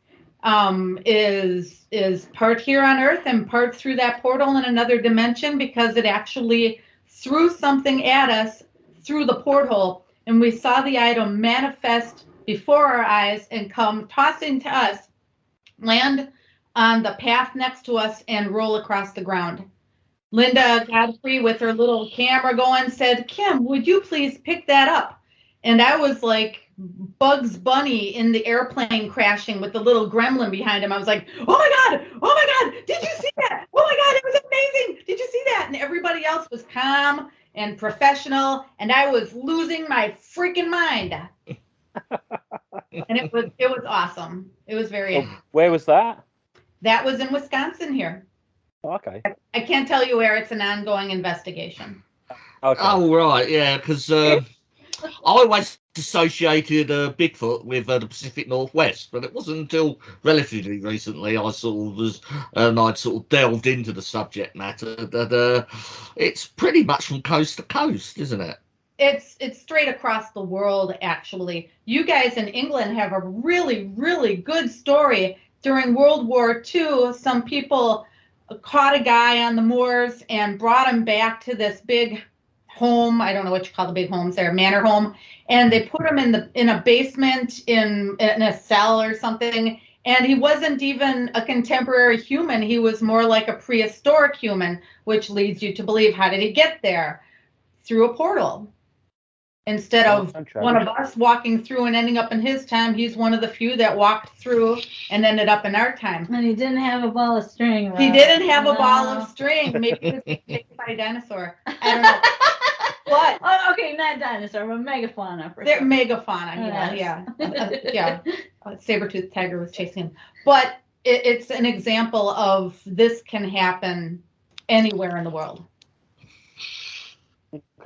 is part here on Earth and part through that portal in another dimension, because it actually threw something at us through the porthole. And we saw the item manifest before our eyes and come tossing to us, land on the path next to us, and roll across the ground. Linda Godfrey, with her little camera going, said, "Kim, would you please pick that up?" And I was like Bugs Bunny in the airplane crashing with the little gremlin behind him. I was like, oh my God, did you see that? Oh my God, it was amazing. Did you see that? And everybody else was calm and professional, and I was losing my freaking mind. And it was awesome. It was very. Where was that? That was in Wisconsin here. Oh, okay. I can't tell you where. It's an ongoing investigation. Okay. Oh, right, yeah, because I always associated Bigfoot with the Pacific Northwest, but it wasn't until relatively recently I'd sort of delved into the subject matter that it's pretty much from coast to coast, isn't it? It's straight across the world, actually. You guys in England have a really, really good story. During World War II, some people caught a guy on the moors and brought him back to this big home. I don't know what you call the big homes there, manor home. And they put him in a basement in a cell or something. And he wasn't even a contemporary human. He was more like a prehistoric human, which leads you to believe, how did he get there? Through a portal. Instead of one of us walking through and ending up in his time, he's one of the few that walked through and ended up in our time. And he didn't have a ball of string. Right? He didn't have a ball of string. Maybe he was taken by a dinosaur. I don't know. What? Oh, okay, not dinosaur, but megafauna. They're megafauna, yeah. Saber-toothed tiger was chasing him. But it's an example of this can happen anywhere in the world.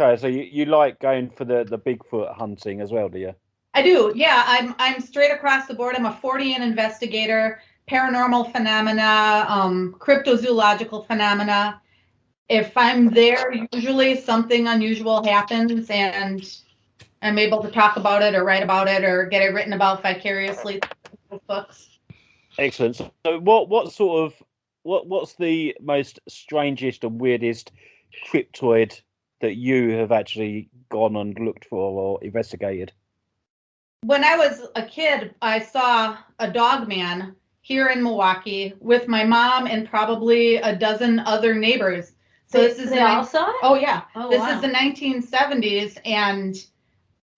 Okay, so you like going for the Bigfoot hunting as well, do you? I do, yeah. I'm straight across the board. I'm a Fortean investigator, paranormal phenomena, cryptozoological phenomena. If I'm there, usually something unusual happens, and I'm able to talk about it or write about it or get it written about vicariously through books. Excellent. So what's the most strangest and weirdest cryptoid that you have actually gone and looked for or investigated? When I was a kid, I saw a dog man here in Milwaukee with my mom and probably a dozen other neighbors. So this is they all saw it? Oh yeah. Oh, this wow. is the 1970s, and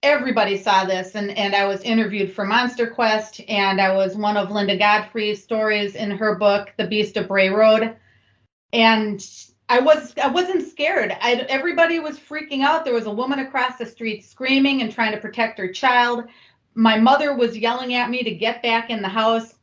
everybody saw this, and I was interviewed for Monster Quest, and I was one of Linda Godfrey's stories in her book, The Beast of Bray Road. And I wasn't scared. Everybody was freaking out. There was a woman across the street screaming and trying to protect her child. My mother was yelling at me to get back in the house,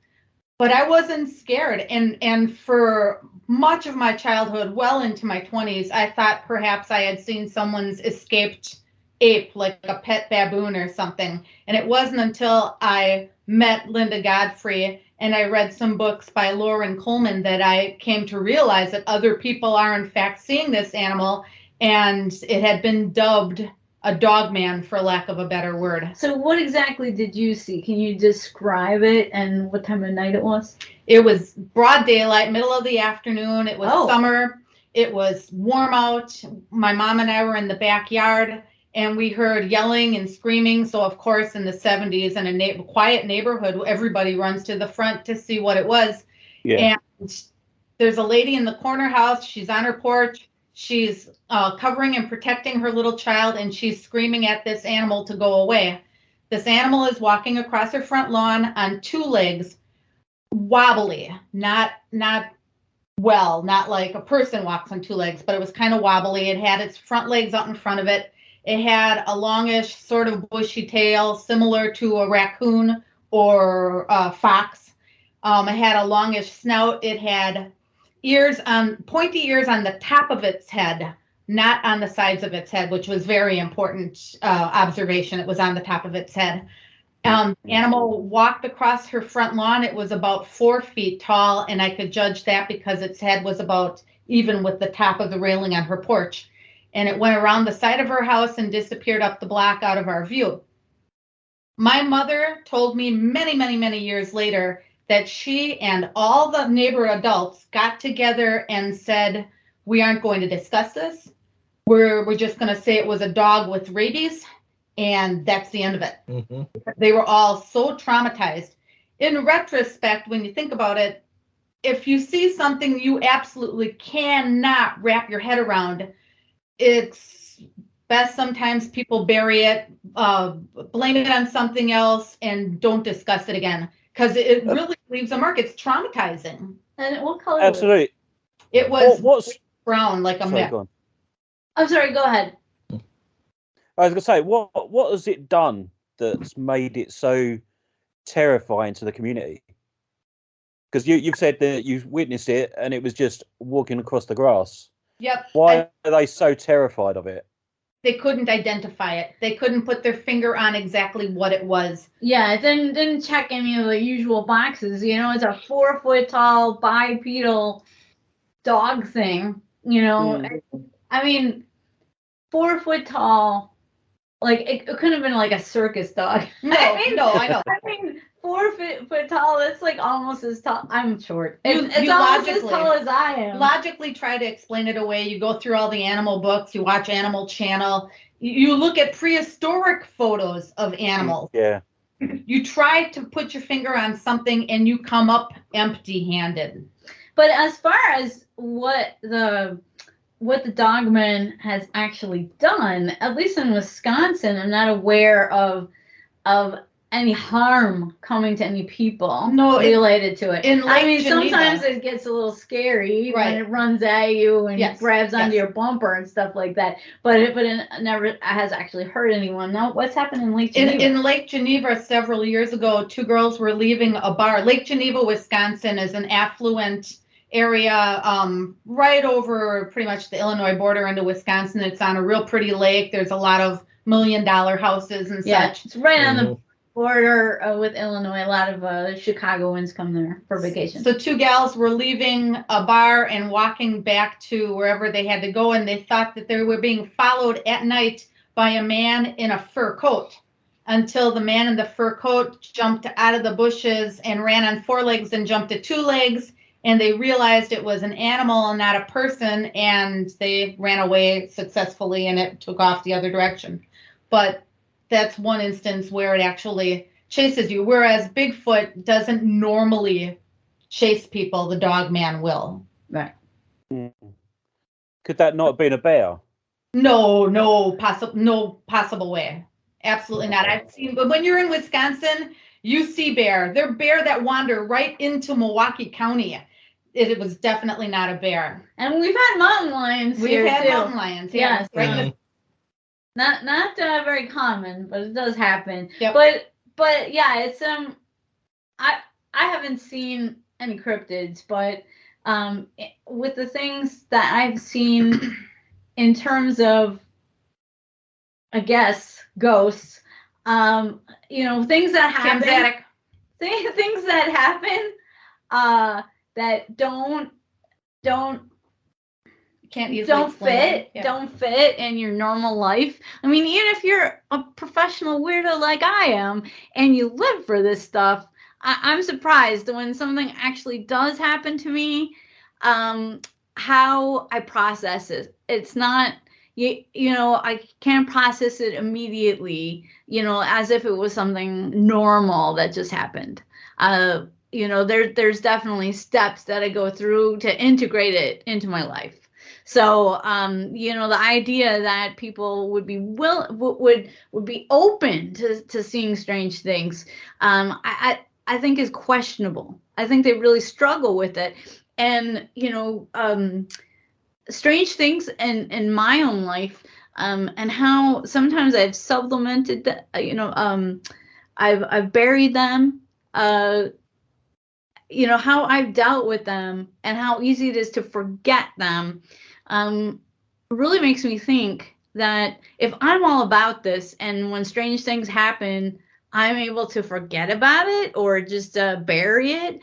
but I wasn't scared. And for much of my childhood, well into my 20s, I thought perhaps I had seen someone's escaped ape, like a pet baboon or something. And it wasn't until I met Linda Godfrey and I read some books by Lauren Coleman that I came to realize that other people are in fact seeing this animal, and it had been dubbed a dogman, for lack of a better word. So what exactly did you see? Can you describe it and what time of night it was? It was broad daylight, middle of the afternoon. It was summer. It was warm out. My mom and I were in the backyard, and we heard yelling and screaming. So, of course, in the 70s, in a quiet neighborhood, everybody runs to the front to see what it was. Yeah. And there's a lady in the corner house. She's on her porch. She's covering and protecting her little child, and she's screaming at this animal to go away. This animal is walking across her front lawn on two legs, wobbly, not like a person walks on two legs, but it was kind of wobbly. It had its front legs out in front of it. It had a longish, sort of bushy tail, similar to a raccoon or a fox. It had a longish snout. It had pointy ears on the top of its head, not on the sides of its head, which was very important observation. It was on the top of its head. Animal walked across her front lawn. It was about 4 feet tall, and I could judge that because its head was about even with the top of the railing on her porch. And it went around the side of her house and disappeared up the block out of our view. My mother told me many, many, many years later that she and all the neighbor adults got together and said, we aren't going to discuss this. We're just going to say it was a dog with rabies, and that's the end of it. Mm-hmm. They were all so traumatized. In retrospect, when you think about it, if you see something you absolutely cannot wrap your head around, it's best sometimes people bury it, blame it on something else, and don't discuss it again, because it really leaves a mark. It's traumatizing. And what color? Absolutely. It was brown, like a mix. I'm sorry, go ahead. I was going to say, what has it done that's made it so terrifying to the community? Because you've said that you've witnessed it and it was just walking across the grass. Yep. Why are they so terrified of it? They couldn't identify it. They couldn't put their finger on exactly what it was. Yeah, it didn't check any of the usual boxes. You know, it's a 4 foot tall bipedal dog thing. You know, I mean, 4 foot tall. Like it couldn't have been like a circus dog. No, I know. I mean, 4 foot tall. That's like almost as tall. I'm short. It's you almost as tall as I am. Logically, try to explain it away. You go through all the animal books. You watch Animal Channel. You look at prehistoric photos of animals. Yeah. You try to put your finger on something, and you come up empty-handed. But as far as what the dogman has actually done, at least in Wisconsin, I'm not aware of any harm coming to any people related to it. I mean, sometimes it gets a little scary when it runs at you and grabs onto your bumper and stuff like that. But it never has actually hurt anyone. Now, what's happened in Lake Geneva? In Lake Geneva, several years ago, 2 girls were leaving a bar. Lake Geneva, Wisconsin is an affluent area right over pretty much the Illinois border into Wisconsin. It's on a real pretty lake. There's a lot of $1 million houses and such. It's right on the border with Illinois. A lot of Chicagoans come there for vacation. So 2 gals were leaving a bar and walking back to wherever they had to go, and they thought that they were being followed at night by a man in a fur coat, until the man in the fur coat jumped out of the bushes and ran on 4 legs and jumped to 2 legs. And they realized it was an animal and not a person, and they ran away successfully, and it took off the other direction. But that's one instance where it actually chases you, whereas Bigfoot doesn't normally chase people. The dogman will. Right. Could that not have been a bear? No possible way. Absolutely not. I've seen, but when you're in Wisconsin, you see bear. They're bear that wander right into Milwaukee County. It was definitely not a bear. And we've had mountain lions here, We've had too. mountain lions. Yes. Right. Not very common, but it does happen. Yep. But yeah, it's I haven't seen any cryptids, but with the things that I've seen in terms of I guess, ghosts. Things that happen. Kim's Things that happen that don't can't easily explain. fit don't fit in your normal life. I mean, even if you're a professional weirdo like I am and you live for this stuff, I'm surprised when something actually does happen to me, how I process it. It's not I can't process it immediately, as if it was something normal that just happened. There's definitely steps that I go through to integrate it into my life. So, the idea that people would be would be open to seeing strange things, I think is questionable. I think they really struggle with it, and strange things in my own life, and how sometimes I've supplemented that. I've buried them. How I've dealt with them and how easy it is to forget them, really makes me think that if I'm all about this and when strange things happen, I'm able to forget about it or just bury it,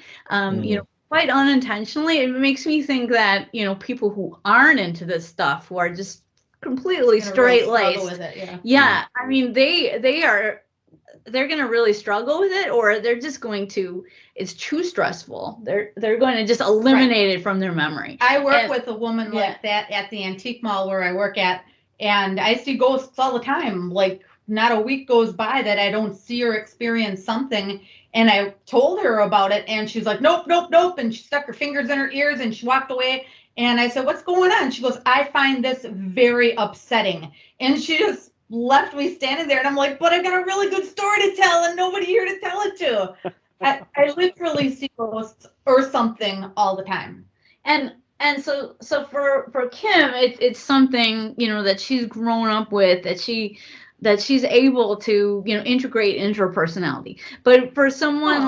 quite unintentionally. It makes me think that, people who aren't into this stuff, who are just completely straight-laced, I mean, they're going to really struggle with it, or they're just going to, it's too stressful. They're going to just eliminate it from their memory. I work with a woman like that at the antique mall where I work at, and I see ghosts all the time. Like, not a week goes by that I don't see or experience something. And I told her about it, and she's like, nope, nope, nope. And she stuck her fingers in her ears and she walked away. And I said, what's going on? She goes, I find this very upsetting. And she just left me standing there, and I'm like, but I've got a really good story to tell and nobody here to tell it to. I literally see ghosts or something all the time. And so for Kim, it's something, that she's grown up with, that she's able to, integrate into her personality. But for someone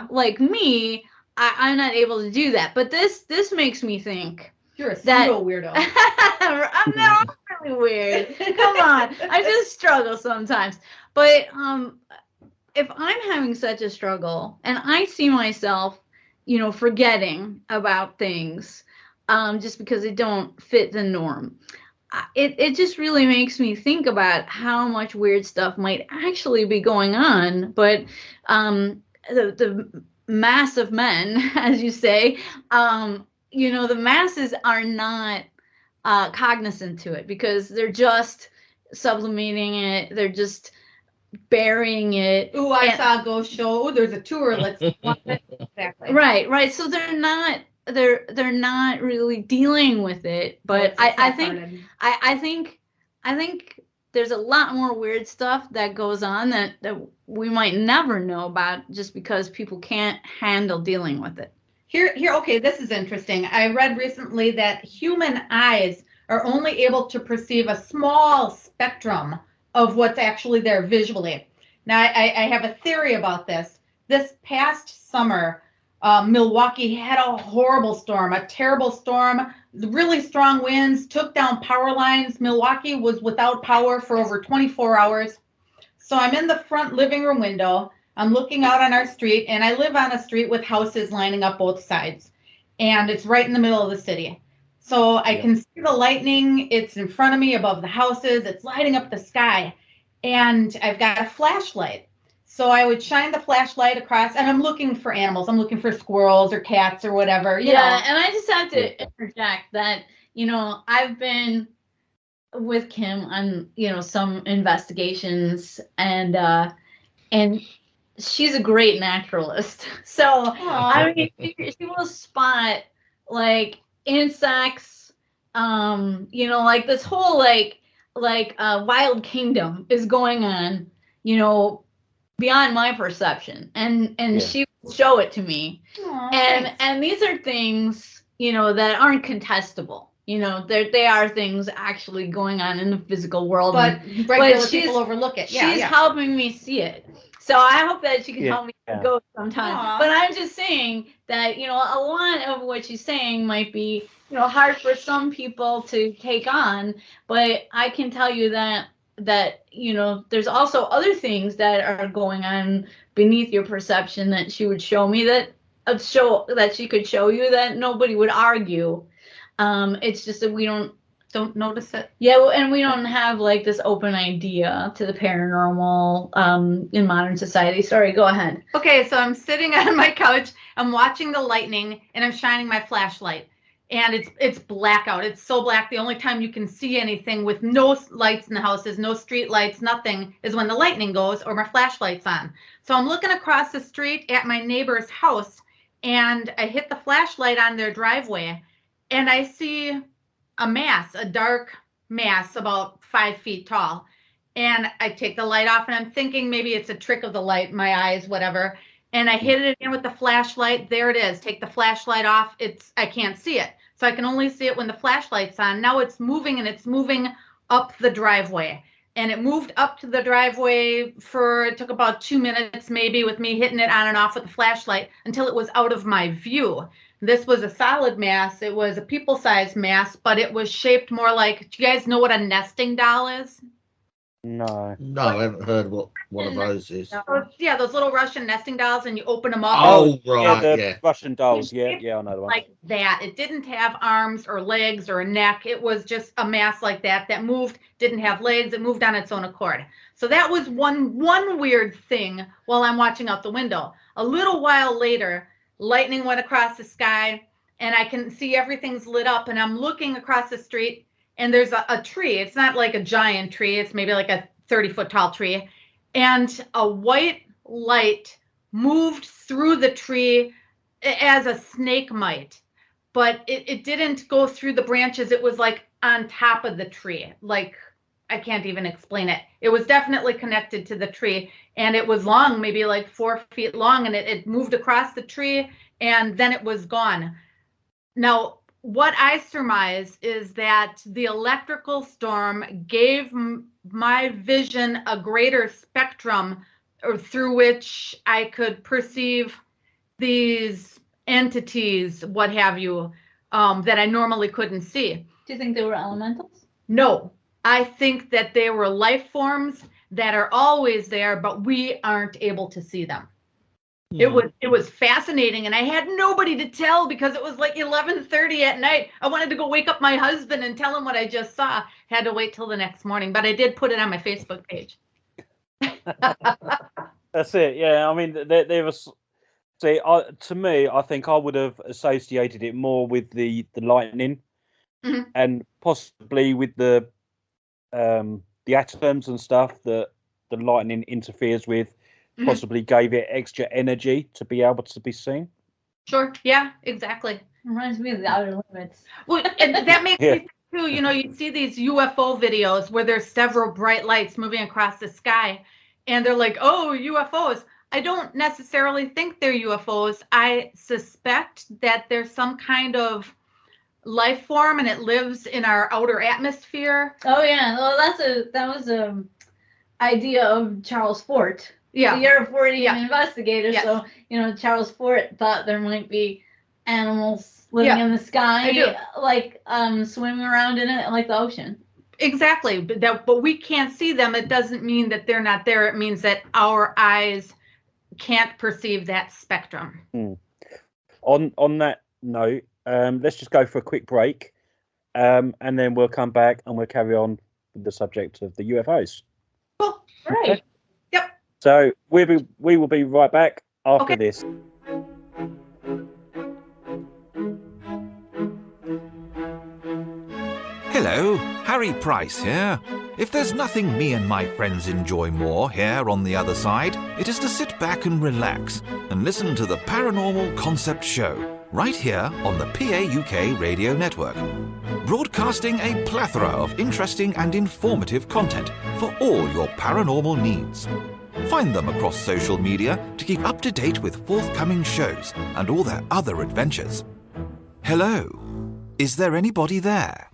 like me, I'm not able to do that. But this makes me think. You're a pseudo weirdo. I'm not really weird. Come on. I just struggle sometimes. But if I'm having such a struggle and I see myself, forgetting about things just because they don't fit the norm, it just really makes me think about how much weird stuff might actually be going on. But the mass of men, as you say, the masses are not cognizant to it because they're just sublimating it. They're just burying it. Ooh, I saw a ghost show. Ooh, there's a tour. Let's watch it. Exactly. Right. So they're not really dealing with it. But I think there's a lot more weird stuff that goes on that we might never know about just because people can't handle dealing with it. Here, okay, this is interesting. I read recently that human eyes are only able to perceive a small spectrum of what's actually there visually. Now, I have a theory about this. This past summer, Milwaukee had a horrible storm, a terrible storm, really strong winds, took down power lines. Milwaukee was without power for over 24 hours. So I'm in the front living room window. I'm looking out on our street, and I live on a street with houses lining up both sides. And it's right in the middle of the city. So I can see the lightning. It's in front of me above the houses. It's lighting up the sky. And I've got a flashlight. So I would shine the flashlight across, and I'm looking for animals. I'm looking for squirrels or cats or whatever. You know. And I just have to interject that, I've been with Kim on, some investigations, and she's a great naturalist. So, I mean, she will spot, like, insects, like this whole, wild kingdom is going on, beyond my perception. And she will show it to me. And these are things, that aren't contestable. They are things actually going on in the physical world. But regular people overlook it. She's helping me see it. So I hope that she can help me go sometime. But I'm just saying that, a lot of what she's saying might be, hard for some people to take on. But I can tell you that that, you know, there's also other things that are going on beneath your perception that she would show me, that she could show you, that nobody would argue. It's just that we don't notice it. Yeah, and we don't have like this open idea to the paranormal in modern society. Sorry, go ahead. Okay, so I'm sitting on my couch, I'm watching the lightning, and I'm shining my flashlight. And it's blackout. It's so black. The only time you can see anything with no lights in the house, is no street lights, nothing, is when the lightning goes or my flashlight's on. So I'm looking across the street at my neighbor's house, and I hit the flashlight on their driveway, and I see a dark mass about 5 feet tall. And I take the light off, and I'm thinking maybe it's a trick of the light, my eyes, whatever. And I hit it in with the flashlight. There it is. Take the flashlight off. I can't see it. So I can only see it when the flashlight's on. Now it's moving, and it's moving up the driveway. And it moved up to the driveway it took about 2 minutes maybe with me hitting it on and off with the flashlight until it was out of my view. This was a solid mass. It was a people-sized mass, but it was shaped more like, do you guys know what a nesting doll is? No, I haven't heard what one of those is. Yeah, those little Russian nesting dolls, and you open them up. Oh, right, the yeah. Russian dolls. Yeah, I know the one. Like that. It didn't have arms or legs or a neck. It was just a mass like that moved, didn't have legs. It moved on its own accord. So that was one weird thing while I'm watching out the window. A little while later, lightning went across the sky, and I can see everything's lit up, and I'm looking across the street, and there's a tree. It's not like a giant tree. It's maybe like a 30-foot tall tree. And a white light moved through the tree as a snake might. But it didn't go through the branches. It was like on top of the tree. Like, I can't even explain it. It was definitely connected to the tree. And it was long, maybe like 4 feet long. And it moved across the tree, and then it was gone. Now, what I surmise is that the electrical storm gave my vision a greater spectrum through which I could perceive these entities, what have you, that I normally couldn't see. Do you think they were elementals? No, I think that they were life forms that are always there, but we aren't able to see them. It was fascinating, and I had nobody to tell because it was like 11:30 at night. I wanted to go wake up my husband and tell him what I just saw. Had to wait till the next morning, but I did put it on my Facebook page. That's it. Yeah, I mean, there was. See, to me, I think I would have associated it more with the lightning, and possibly with the atoms and stuff that the lightning interferes with. Possibly gave it extra energy to be able to be seen. Sure. Yeah, exactly. Reminds me of the Outer Limits. Well, and that makes me think too, you know, you see these UFO videos where there's several bright lights moving across the sky, and they're like, oh, UFOs. I don't necessarily think they're UFOs. I suspect that there's some kind of life form, and it lives in our outer atmosphere. Oh yeah, well that was a idea of Charles Fort. Yeah, the Air Fortian investigator. Yes. So, you know, Charles Fort thought there might be animals living in the sky, like swimming around in it, like the ocean. Exactly, but we can't see them. It doesn't mean that they're not there. It means that our eyes can't perceive that spectrum. On that note, let's just go for a quick break, and then we'll come back and we'll carry on with the subject of the UFOs. Cool. Right. Okay. Yep. So we will be right back after this. Hello, Harry Price here. If there's nothing me and my friends enjoy more here on the other side, it is to sit back and relax and listen to the Paranormal Concept Show right here on the PAUK Radio Network, broadcasting a plethora of interesting and informative content for all your paranormal needs. Find them across social media to keep up to date with forthcoming shows and all their other adventures. Hello, is there anybody there?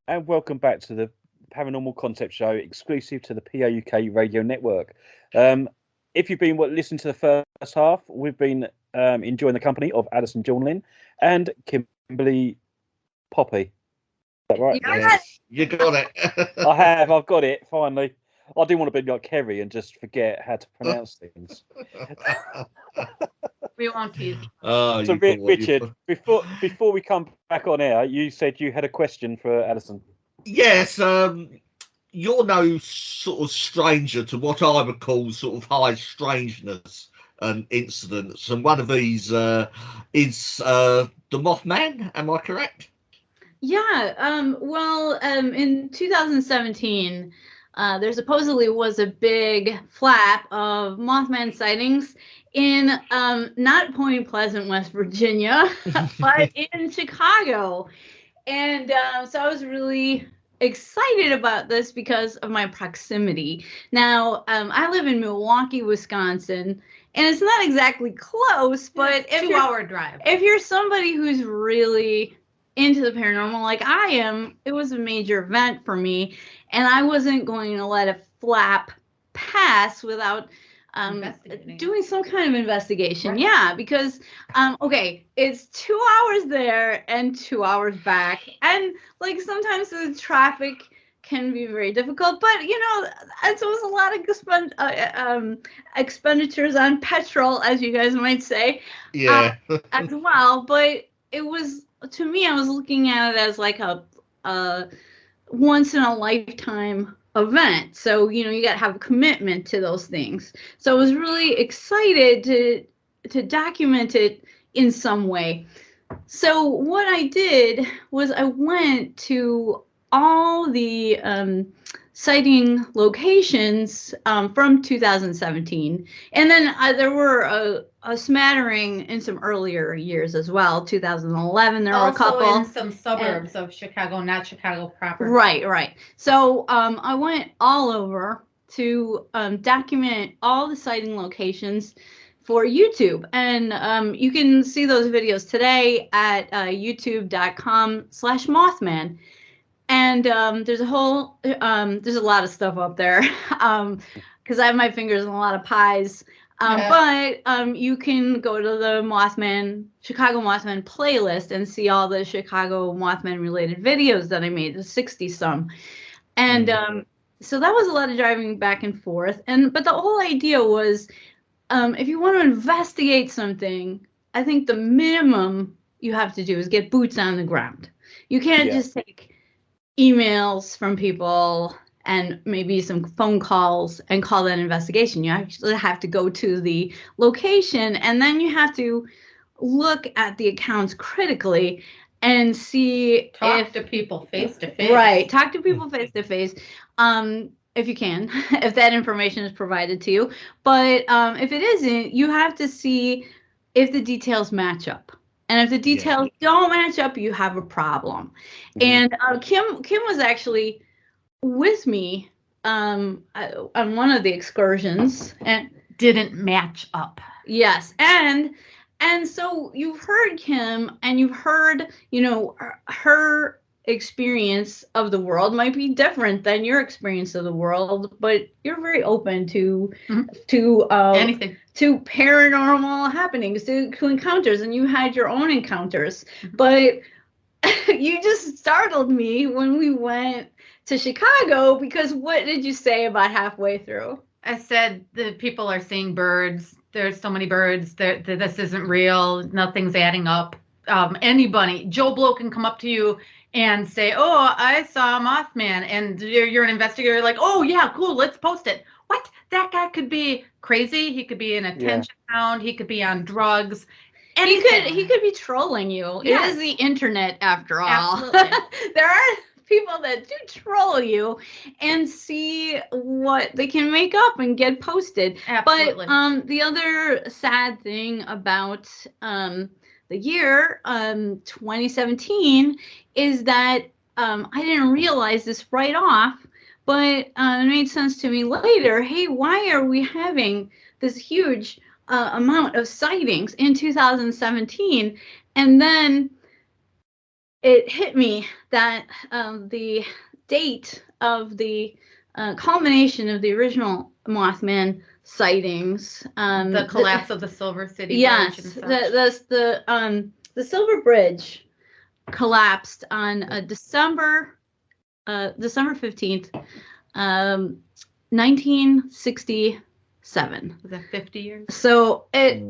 And welcome back to the Paranormal Concept Show, exclusive to the PAUK Radio Network. If you've been listening to the first half, we've been enjoying the company of Alison Jornlin and Kimberley Poeppey. Is that right? Yes, you got it. I've got it, finally. I didn't want to be like Kerry and just forget how to pronounce things. We won't tease. Oh, So, you thought what you Richard, before we come back on air, you said you had a question for Alison. Yes, you're no sort of stranger to what I would call sort of high strangeness and incidents, and one of these is the Mothman. Am I correct? Yeah. In 2017, there supposedly was a big flap of Mothman sightings in not Point Pleasant, West Virginia, but in Chicago. And so I was really excited about this because of my proximity. Now, I live in Milwaukee, Wisconsin, and it's not exactly close, but It's a 2-hour drive. if you're somebody who's really into the paranormal like I am, it was a major event for me, and I wasn't going to let it flap pass without doing some kind of investigation. Right. Yeah, because okay, it's 2 hours there and 2 hours back, and like sometimes the traffic can be very difficult, but you know, and so it was a lot of expenditures on petrol, as you guys might say, Yeah. as well. But it was, to me, I was looking at it as like a once in a lifetime event. So, you know, you got to have a commitment to those things. So I was really excited to document it in some way. So what I did was I went to all the sighting locations from 2017, and then there were a smattering in some earlier years as well. 2011, there were a couple. Also in some suburbs of Chicago, not Chicago proper. Right. So I went all over to document all the sighting locations for YouTube, and you can see those videos today at youtube.com/Mothman. And there's a lot of stuff up there because I have my fingers in a lot of pies. But you can go to the Chicago Mothman playlist and see all the Chicago Mothman related videos that I made, the 60 some. And so that was a lot of driving back and forth. But the whole idea was, if you want to investigate something, I think the minimum you have to do is get boots on the ground. You can't just take emails from people and maybe some phone calls and call that an investigation. You actually have to go to the location, and then you have to look at the accounts critically and see Talk to people face to face. Right. Talk to people face to face. If you can, if that information is provided to you. But if it isn't, you have to see if the details match up. And if the details don't match up, you have a problem. And Kim was actually with me on one of the excursions and didn't match up. Yes. And so you've heard Kim, and you've heard, you know, her experience of the world might be different than your experience of the world, but you're very open to anything, to paranormal happenings, to encounters, and you had your own encounters. But you just startled me when we went to Chicago, because what did you say about halfway through? I said the people are seeing birds. There's so many birds. This isn't real. Nothing's adding up. Anybody, Joe Blow, can come up to you and say, "Oh, I saw a Mothman," and you're an investigator. You're like, "Oh yeah, cool. Let's post it." What? That guy could be crazy. He could be an attention hound. He could be on drugs. Anything. He could be trolling you. Yes. It is the internet, after all. Absolutely. There are people that do troll you and see what they can make up and get posted. Absolutely. But the other sad thing about the year 2017 is that I didn't realize this right off, but it made sense to me later. Hey, why are we having this huge amount of sightings in 2017? And then it hit me that the date of the culmination of the original Mothman sightings, the collapse of the Silver City yes, Bridge and such. the Silver Bridge collapsed on December 15th, 1967. Was that 50 years? So it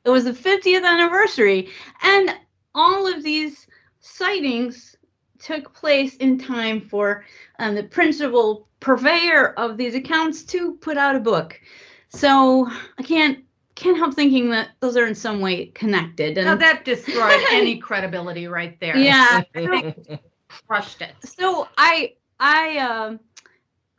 was the 50th anniversary, and all of these sightings took place in time for the principal purveyor of these accounts to put out a book. So I can't help thinking that those are in some way connected. And now that destroyed any credibility right there. yeah, Crushed it. so I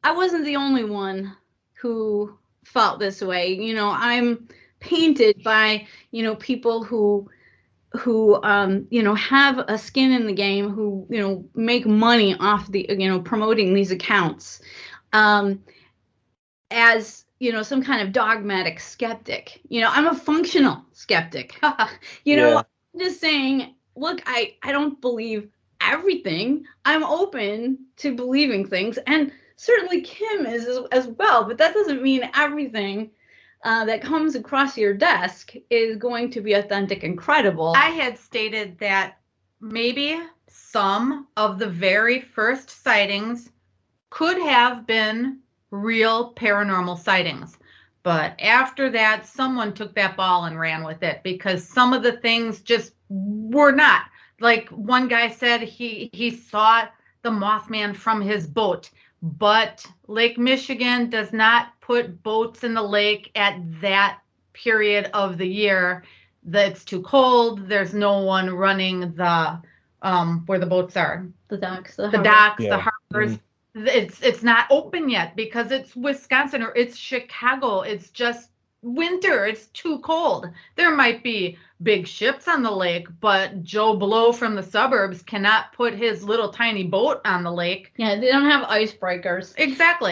wasn't the only one who felt this way. You know, I'm painted by, you know, people who you know, have a skin in the game, who, you know, make money off the, you know, promoting these accounts, as, you know, some kind of dogmatic skeptic. You know, I'm a functional skeptic. You know, I'm just saying, look, I don't believe everything. I'm open to believing things, and certainly Kim is as well, but that doesn't mean everything that comes across your desk is going to be authentic and credible. I had stated that maybe some of the very first sightings could have been real paranormal sightings. But after that, someone took that ball and ran with it, because some of the things just were not. Like one guy said he saw the Mothman from his boat, but Lake Michigan does not put boats in the lake at that period of the year. It's too cold. There's no one running the where the boats are. The docks, the harbors. It's not open yet because it's Wisconsin or it's Chicago. It's just winter. It's too cold. There might be big ships on the lake, but Joe Blow from the suburbs cannot put his little tiny boat on the lake. Yeah, they don't have icebreakers. Exactly.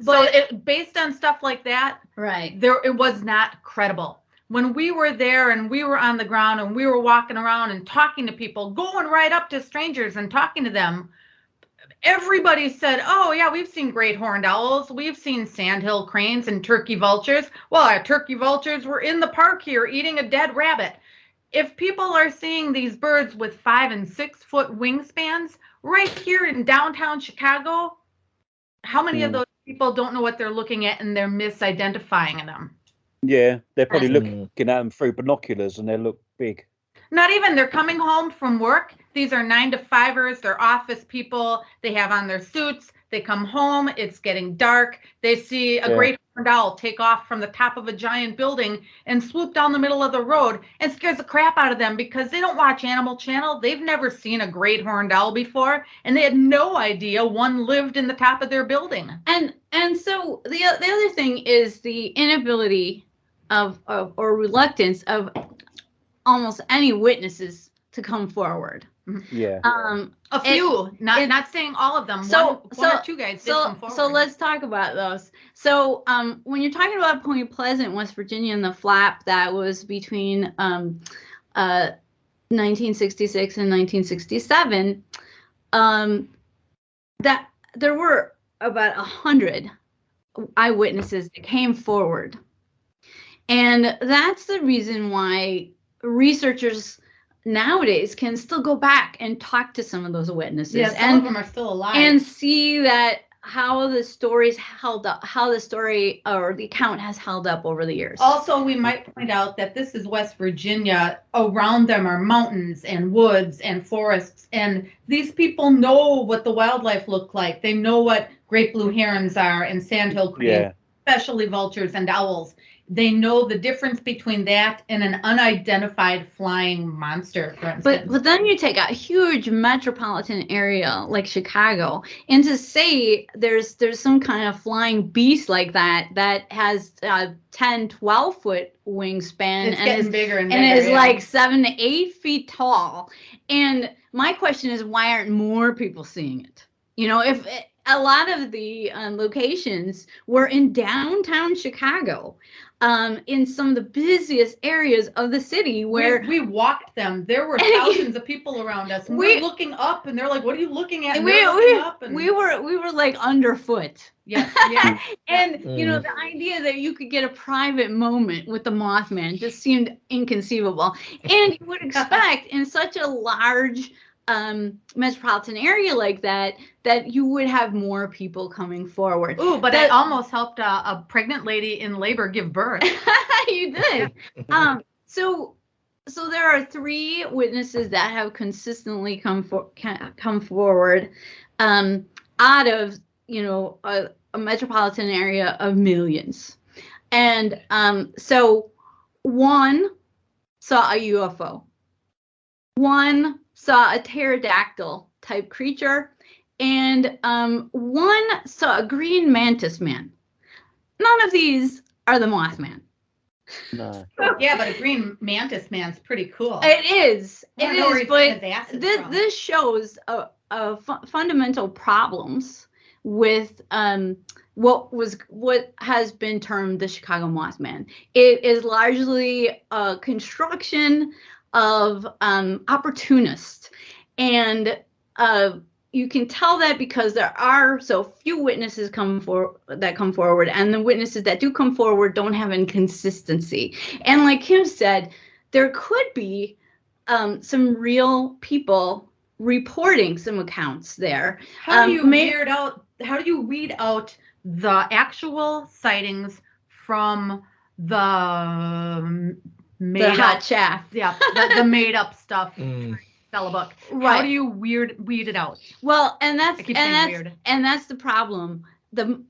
But so based on stuff like that, right, it was not credible. When we were there and we were on the ground and we were walking around and talking to people, going right up to strangers and talking to them, everybody said, oh, yeah, we've seen great horned owls. We've seen sandhill cranes and turkey vultures. Well, our turkey vultures were in the park here eating a dead rabbit. If people are seeing these birds with 5 and 6 foot wingspans right here in downtown Chicago, how many of those people don't know what they're looking at and they're misidentifying them? Yeah, they're probably looking at them through binoculars and they look big. Not even. They're coming home from work. These are 9-to-5ers. They're office people. They have on their suits. They come home. It's getting dark. They see a great horned owl take off from the top of a giant building and swoop down the middle of the road, and scares the crap out of them because they don't watch Animal Channel. They've never seen a great horned owl before, and they had no idea one lived in the top of their building. And so the other thing is the inability of or reluctance of almost any witnesses to come forward. Yeah. A few, not saying all of them. One or two guys did come forward. So let's talk about those. So when you're talking about Point Pleasant, West Virginia, and the flap that was between 1966 and 1967, that there were about 100 eyewitnesses that came forward. And that's the reason why researchers nowadays can still go back and talk to some of those witnesses. Yeah, some of them are still alive. And see that how the story's held up, how the story or the account has held up over the years. Also, we might point out that this is West Virginia. Around them are mountains and woods and forests. And these people know what the wildlife look like. They know what great blue herons are and sandhill cranes, especially vultures and owls. They know the difference between that and an unidentified flying monster, for instance. But then you take a huge metropolitan area like Chicago, and to say there's some kind of flying beast like that has 10, 12 foot wingspan, it's getting bigger and bigger, and is like 7 to 8 feet tall. And my question is, why aren't more people seeing it? You know, if a lot of the locations were in downtown Chicago, in some of the busiest areas of the city, where we walked them. There were thousands of people around us. And we're looking up, and they're like, "What are you looking at?" And we were like underfoot. Yeah. And you know, the idea that you could get a private moment with the Mothman just seemed inconceivable. And you would expect in such a large metropolitan area like that, that you would have more people coming forward. Ooh, but I almost helped a pregnant lady in labor give birth. You did. So there are 3 witnesses that have consistently come forward out of, a metropolitan area of millions. And so one saw a UFO. One saw a pterodactyl type creature, and one saw a green mantis man. None of these are the Mothman. No. Yeah, but a green mantis man's pretty cool. It is. It is, but this this shows fundamental problems with what has been termed the Chicago Mothman. It is largely a construction of opportunists, and you can tell that because there are so few witnesses come forward, and the witnesses that do come forward don't have inconsistency. And like Kim said, there could be some real people reporting some accounts there. How do you weed out the actual sightings from the hot chaff? Yeah, the made up stuff. Sell a book. Right. How do you weed it out? Well, and that's the problem. The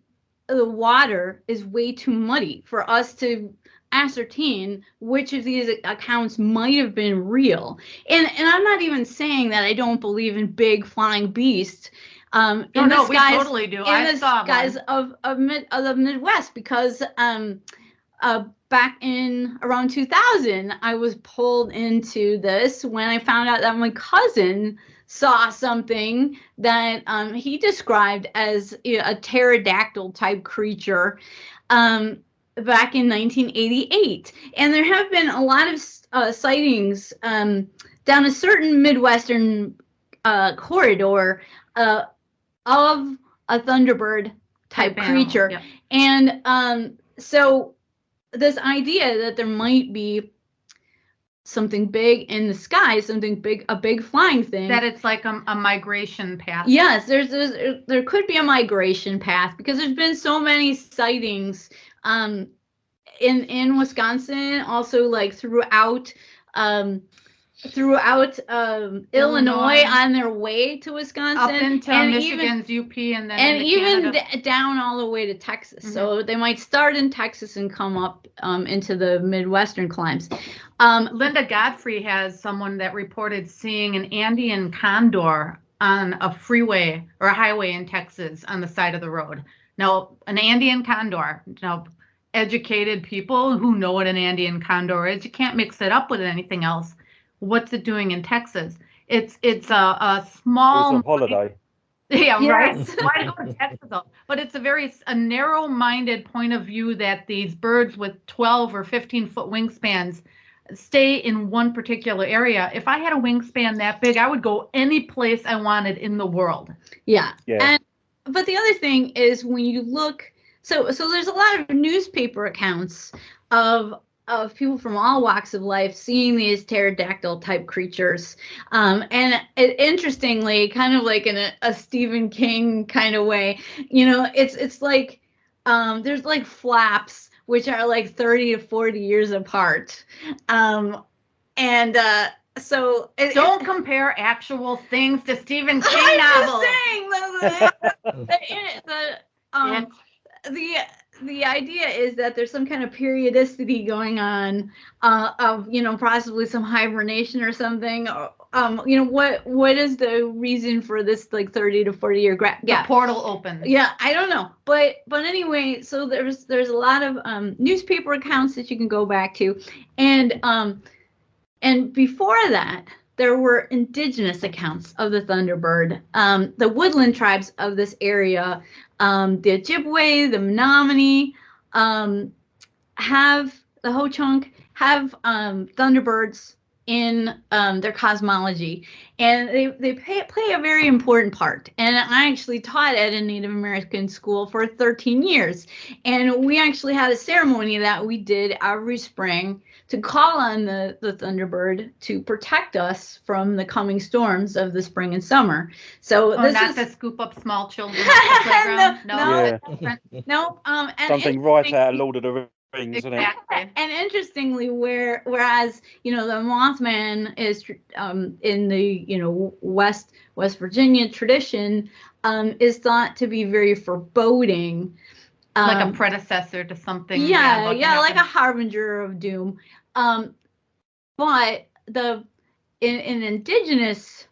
water is way too muddy for us to ascertain which of these accounts might have been real. And I'm not even saying that I don't believe in big flying beasts. We totally do. In the skies of the Midwest, because back in around 2000, I was pulled into this when I found out that my cousin saw something that he described as a pterodactyl type creature back in 1988. And there have been a lot of sightings down a certain Midwestern corridor of a Thunderbird type creature. Yeah. And so this idea that there might be something big in the sky, a big flying thing, that it's like a migration path. Yes, there could be a migration path, because there's been so many sightings in Wisconsin, also like throughout Illinois on their way to Wisconsin, up into Michigan's UP, and then down all the way to Texas. Mm-hmm. So they might start in Texas and come up into the Midwestern climes. Linda Godfrey has someone that reported seeing an Andean Condor on a freeway or a highway in Texas on the side of the road. Now, an Andean Condor. Now, educated people who know what an Andean Condor is, you can't mix it up with anything else. What's it doing in Texas? It's a small. It's a holiday. Yeah, yes. Right. Why go to Texas? But it's a narrow-minded point of view that these birds with 12 or 15-foot wingspans stay in one particular area. If I had a wingspan that big, I would go any place I wanted in the world. Yeah. But the other thing is, when you look, so there's a lot of newspaper accounts of people from all walks of life seeing these pterodactyl type creatures. And interestingly, kind of like in a Stephen King kind of way, it's like there's like flaps, which are like 30 to 40 years apart. So don't compare actual things to Stephen King novels. The idea is that there's some kind of periodicity going on, of possibly some hibernation or something. What is the reason for this like 30 to 40 year gap? The portal opens. Yeah, I don't know, but anyway, so there's a lot of newspaper accounts that you can go back to, and before that, there were indigenous accounts of the Thunderbird. The woodland tribes of this area, the Ojibwe, the Menominee, the Ho-Chunk have Thunderbirds in their cosmology, and they play a very important part. And I actually taught at a Native American school for 13 years, and we actually had a ceremony that we did every spring to call on the Thunderbird to protect us from the coming storms of the spring and summer. So Oh, this not is to scoop up small children off the playground. Yeah. no. And Something right out of Lord of the Rings, isn't it? Exactly. And interestingly, whereas the Mothman is in the West Virginia tradition is thought to be very foreboding, Like a predecessor to something. yeah, about to like a happen. harbinger of doom. But in indigenous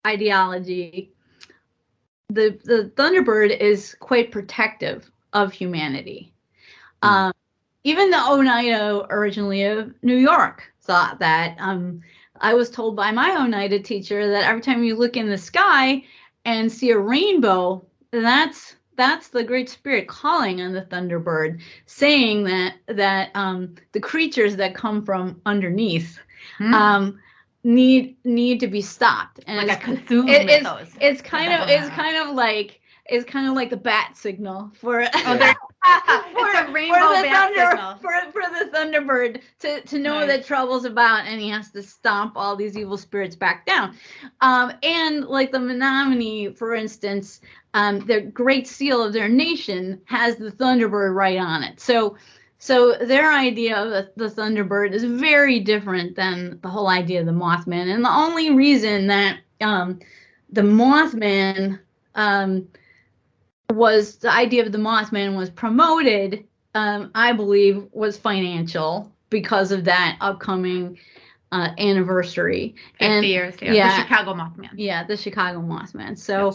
ideology, the Thunderbird is quite protective of humanity. Even the Oneida, originally of New York, thought that. I was told by my Oneida teacher that every time you look in the sky and see a rainbow, that's the Great Spirit calling on the Thunderbird, saying that the creatures that come from underneath need to be stopped. And Like a Cthulhu mythos. it's kind of like the bat signal for It's a rainbow bat signal. for the Thunderbird to know that trouble's about, and he has to stomp all these evil spirits back down. And like the Menominee, for instance, the great seal of their nation has the Thunderbird right on it. So their idea of the Thunderbird is very different than the whole idea of the Mothman. And the only reason that the Mothman the idea of the Mothman was promoted, I believe, was financial because of that upcoming anniversary. 50 years, yeah. The Chicago Mothman. Yeah, the Chicago Mothman. So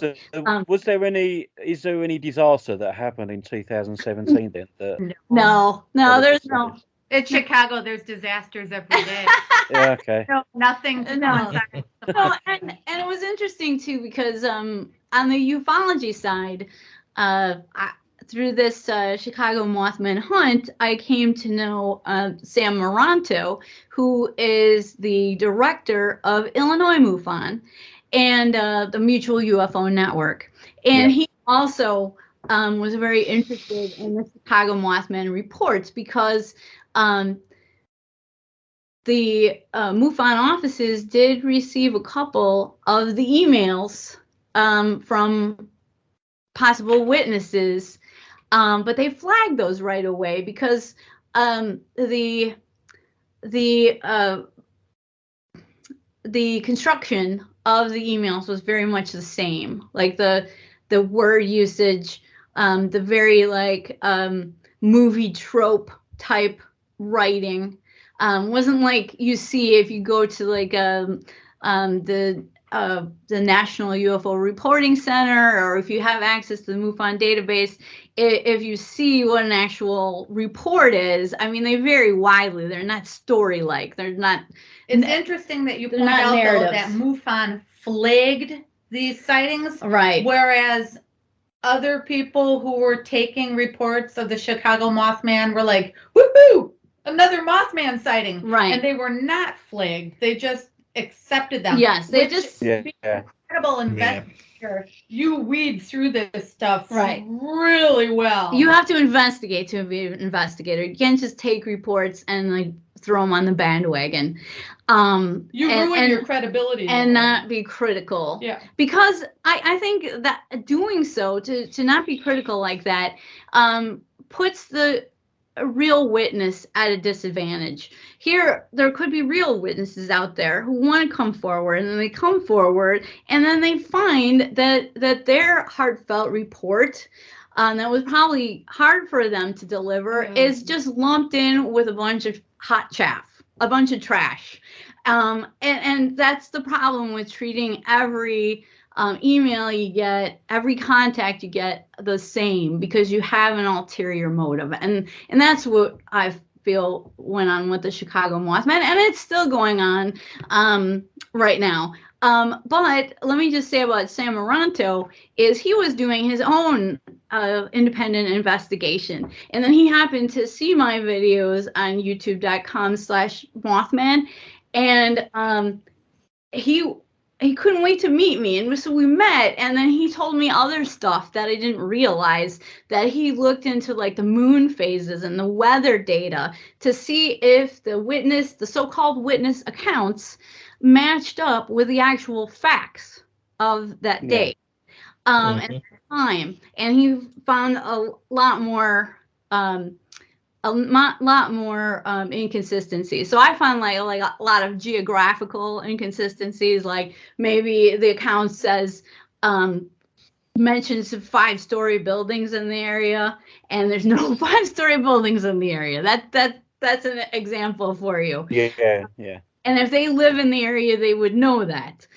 is there any disaster that happened in 2017 then? No, there's no. It's Chicago. There's disasters every day. Yeah, okay. No, nothing. No, and it was interesting too because on the ufology side, through this Chicago Mothman hunt, I came to know Sam Moranto, who is the director of Illinois MUFON and the Mutual UFO Network. And he also was very interested in the Chicago Mothman reports because the MUFON offices did receive a couple of the emails from possible witnesses, but they flagged those right away because the construction of the emails was very much the same, like the word usage, the very like movie trope type writing, wasn't like you see if you go to like the National UFO Reporting Center, or if you have access to the MUFON database, if you see what an actual report is, I mean, they vary widely. They're not story-like. They're not. It's interesting that you point out though, that MUFON flagged these sightings, right? Whereas other people who were taking reports of the Chicago Mothman were like, "Woohoo! Another Mothman sighting!" Right? And they were not flagged. They just accepted them. Yes, they just incredible investigator. You weed through this stuff really well. You have to investigate to be an investigator. You can't just take reports and like throw them on the bandwagon. You ruin your credibility and not be critical. Yeah. Because I think that doing so, to not be critical like that, puts the real witness at a disadvantage. Here, there could be real witnesses out there who want to come forward, and then they come forward, and then they find that their heartfelt report that was probably hard for them to deliver is just lumped in with a bunch of hot chaff, a bunch of trash. And that's the problem with treating every email you get, every contact you get the same, because you have an ulterior motive. And that's what I feel went on with the Chicago Mothman, and it's still going on right now. But let me just say about Sam Moranto is he was doing his own independent investigation. And then he happened to see my videos on youtube.com/Mothman. And he couldn't wait to meet me, and so we met, and then he told me other stuff that I didn't realize, that he looked into like the moon phases and the weather data to see if the so-called witness accounts matched up with the actual facts of that day and that time. And he found a lot more inconsistencies. So I found like a lot of geographical inconsistencies, like maybe the account says mentions 5-story buildings in the area, and there's no 5-story buildings in the area. That's an example for you. Yeah. And if they live in the area, they would know that.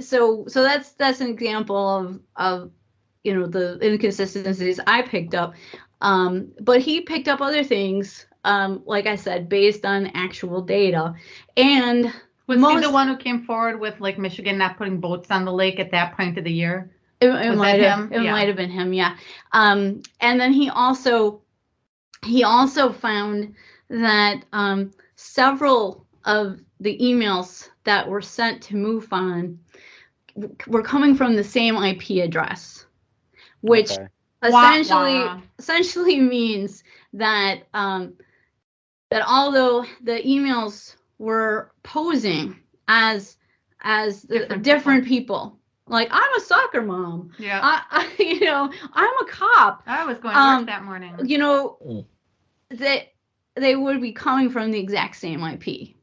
So that's an example of the inconsistencies I picked up. But he picked up other things, like I said, based on actual data. And was he the one who came forward with like Michigan not putting boats on the lake at that point of the year? It might have been him, yeah. And then he also found that several of the emails that were sent to MUFON were coming from the same IP address, which essentially means that that although the emails were posing as different people, like I'm a soccer mom, I'm a cop, I was going to work that morning, that they would be coming from the exact same IP.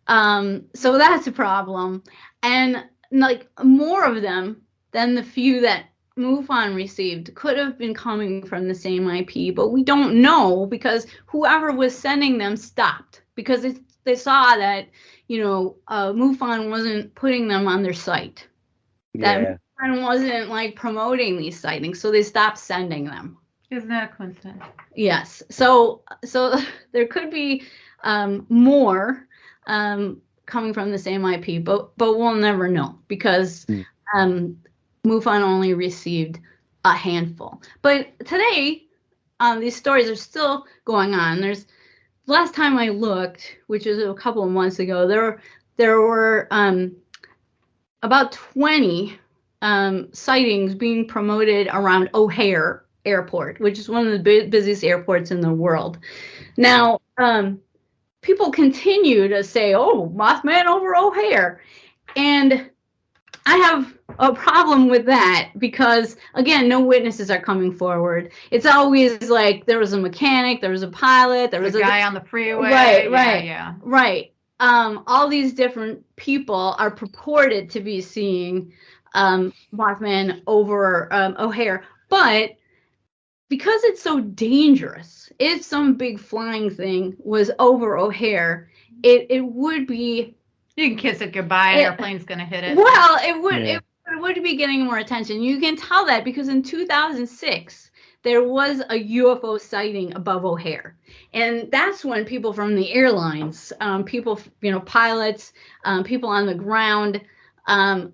So that's a problem, and like more of them than the few that MUFON received could have been coming from the same IP, but we don't know because whoever was sending them stopped because they saw that MUFON wasn't putting them on their site. That MUFON wasn't like promoting these sightings, so they stopped sending them. Isn't that a coincidence? Yes. So there could be more coming from the same IP, but we'll never know because MUFON only received a handful. But today, these stories are still going on. Last time I looked, which was a couple of months ago, there were about 20 sightings being promoted around O'Hare Airport, which is one of the busiest airports in the world. Now, people continue to say, "Oh, Mothman over O'Hare," and I have a problem with that because, again, no witnesses are coming forward. It's always like there was a mechanic, there was a pilot, there was a guy on the freeway. Right. All these different people are purported to be seeing Mothman over O'Hare, but because it's so dangerous, if some big flying thing was over O'Hare, it would be. You can kiss it goodbye, and airplane's going to hit it. Well, it would be getting more attention. You can tell that because in 2006, there was a UFO sighting above O'Hare. And that's when people from the airlines, people, pilots, people on the ground,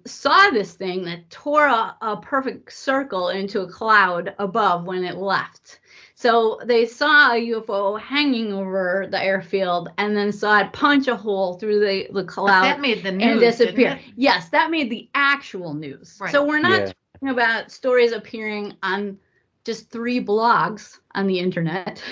saw this thing that tore a perfect circle into a cloud above when it left. So they saw a UFO hanging over the airfield and then saw it punch a hole through the cloud. That made the news, and disappear. Didn't it? Yes, that made the actual news. Right. So we're not talking about stories appearing on just 3 blogs on the internet.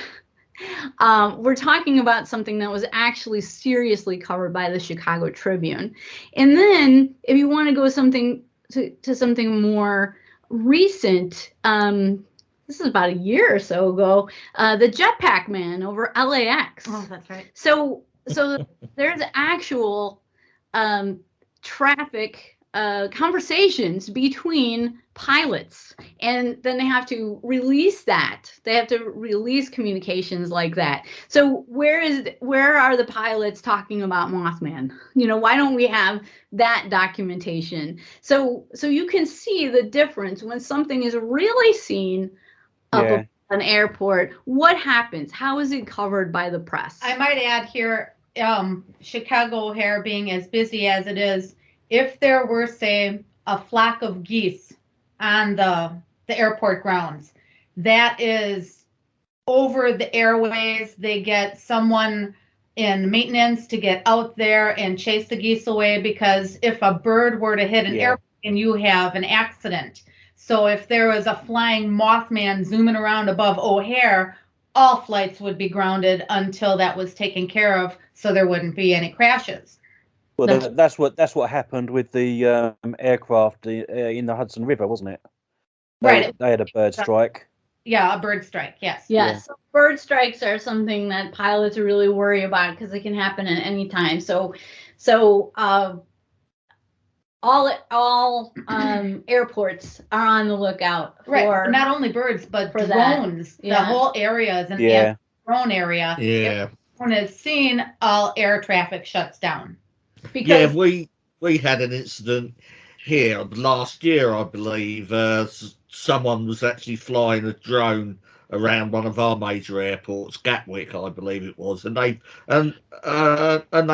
We're talking about something that was actually seriously covered by the Chicago Tribune. And then if you want to go to something more recent, this is about a year or so ago, the Jetpack Man over LAX. Oh, that's right. So there's actual traffic conversations between pilots, and then they have to release that. They have to release communications like that. So where are the pilots talking about Mothman? Why don't we have that documentation? So you can see the difference when something is really seen up an airport. What happens? How is it covered by the press? I might add here, Chicago O'Hare being as busy as it is, if there were, say, a flock of geese on the airport grounds, that is over the airways. They get someone and maintenance to get out there and chase the geese away, because if a bird were to hit an airplane, you have an accident. So if there was a flying Mothman zooming around above O'Hare, all flights would be grounded until that was taken care of, so there wouldn't be any crashes. Well, that's what happened with the aircraft in the Hudson River, wasn't it? They had a bird strike. Yeah, a bird strike. Yes. Yeah. So bird strikes are something that pilots really worry about because it can happen at any time. So all airports are on the lookout for not only birds but drones. The whole area is an drone area. Yeah. If one is seen, all air traffic shuts down. Because we had an incident here last year, I believe. Someone was actually flying a drone around one of our major airports, Gatwick, I believe it was, and they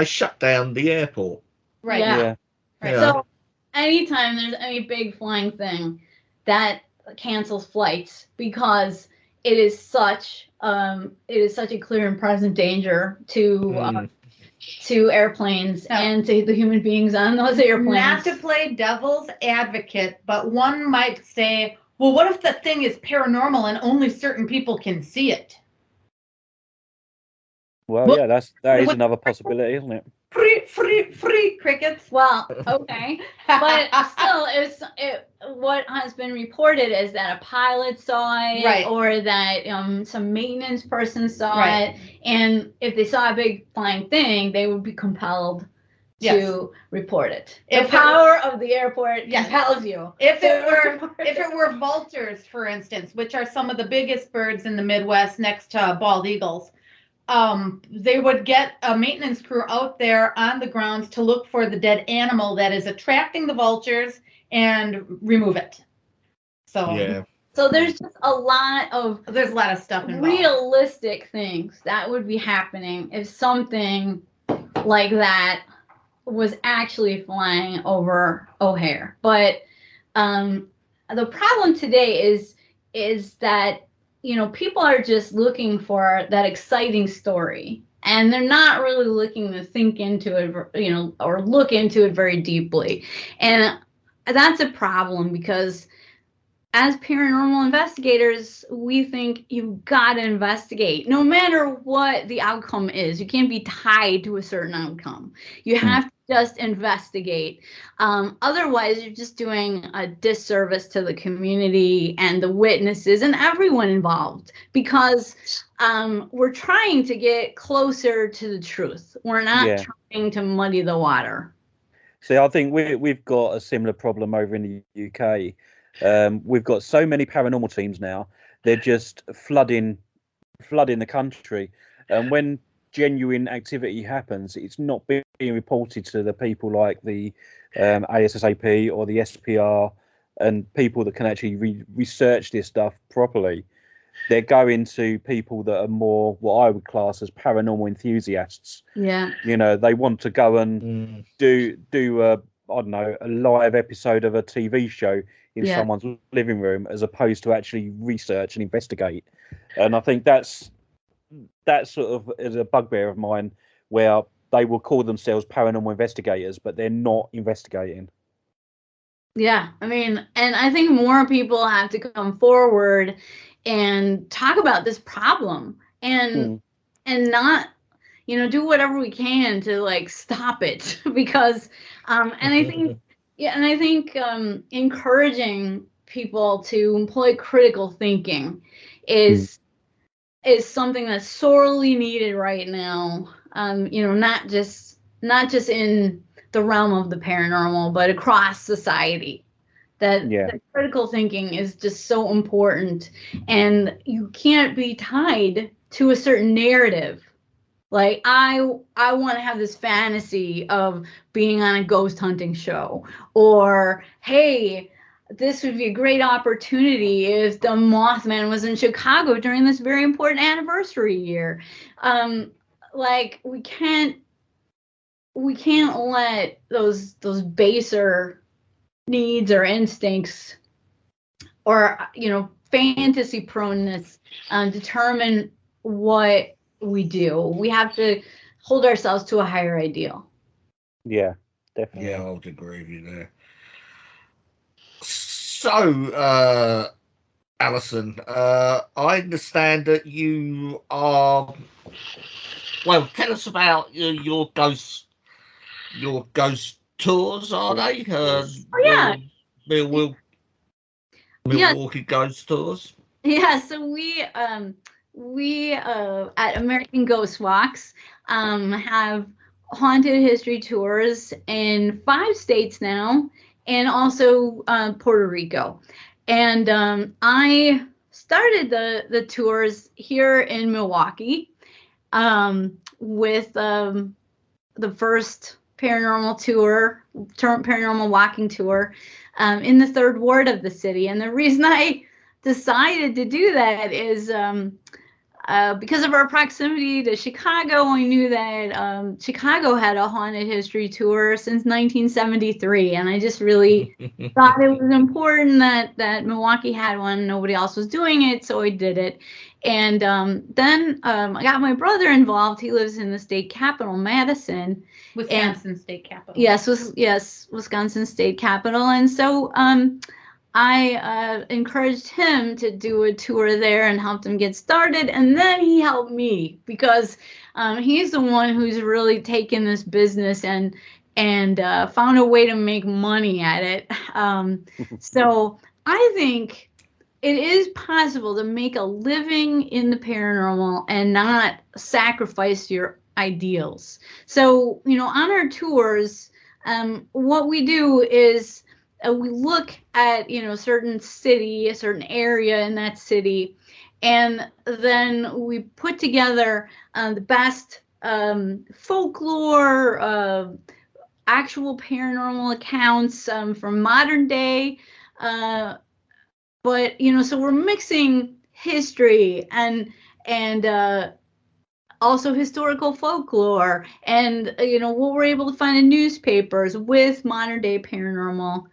shut down the airport. Right. Yeah. Right. So anytime there's any big flying thing, that cancels flights because it is such a clear and present danger to airplanes and to the human beings on those airplanes. Not to play devil's advocate, but one might say, well, what if the thing is paranormal and only certain people can see it? Well, yeah, that is another possibility, isn't it? Free crickets. Well, okay, but still, what has been reported is that a pilot saw it, or that some maintenance person saw it, and if they saw a big flying thing, they would be compelled to report it. The power of the airport compels you. If it were vultures, for instance, which are some of the biggest birds in the Midwest next to bald eagles, they would get a maintenance crew out there on the grounds to look for the dead animal that is attracting the vultures and remove it. So there's just a lot of stuff involved. Realistic things that would be happening if something like that was actually flying over O'Hare. But the problem today is that people are just looking for that exciting story, and they're not really looking to think into it, or look into it very deeply. And that's a problem because as paranormal investigators, we think you've got to investigate no matter what the outcome is. You can't be tied to a certain outcome. You have to just investigate. Otherwise, you're just doing a disservice to the community and the witnesses and everyone involved, because we're trying to get closer to the truth. We're not trying to muddy the water. See, I think we've got a similar problem over in the UK. We've got so many paranormal teams now; they're just flooding the country. And when genuine activity happens, it's not being reported to the people like the ASSAP or the SPR and people that can actually research this stuff properly. They're going to people that are more what I would class as paranormal enthusiasts. Yeah. They want to go and do a live episode of a TV show in someone's living room, as opposed to actually research and investigate. And I think that's sort of is a bugbear of mine, where they will call themselves paranormal investigators, but they're not investigating. Yeah, I mean, and I think more people have to come forward and talk about this problem and not, do whatever we can to stop it, because and I think encouraging people to employ critical thinking is something that's sorely needed right now. Not just in the realm of the paranormal, but across society. That critical thinking is just so important, and you can't be tied to a certain narrative. Like I want to have this fantasy of being on a ghost hunting show, or hey, this would be a great opportunity if the Mothman was in Chicago during this very important anniversary year. We can't let those baser needs or instincts or fantasy proneness determine what we do. We have to hold ourselves to a higher ideal. Yeah, definitely. Yeah, I would agree with you there. So, Alison, I understand that you are. Well, tell us about your ghost tours. Are they? Yeah. Milwaukee ghost tours. Yeah, so we at American Ghost Walks have haunted history tours in 5 states now, and also Puerto Rico. And I started the tours here in Milwaukee with the first paranormal walking tour in the 3rd ward of the city. And the reason I decided to do that is because of our proximity to Chicago. We knew that Chicago had a haunted history tour since 1973, and I just really thought it was important that Milwaukee had one. Nobody else was doing it, so I did it. And then I got my brother involved. He lives in the state capital, Madison. Wisconsin state capital. Yes, Wisconsin state capital. And so I encouraged him to do a tour there and helped him get started. And then he helped me because he's the one who's really taken this business and found a way to make money at it. So I think it is possible to make a living in the paranormal and not sacrifice your ideals. So, on our tours, what we do is we look at, a certain city, a certain area in that city, and then we put together the best folklore, actual paranormal accounts from modern day. But, so we're mixing history and also historical folklore and, what we're able to find in newspapers with modern day paranormal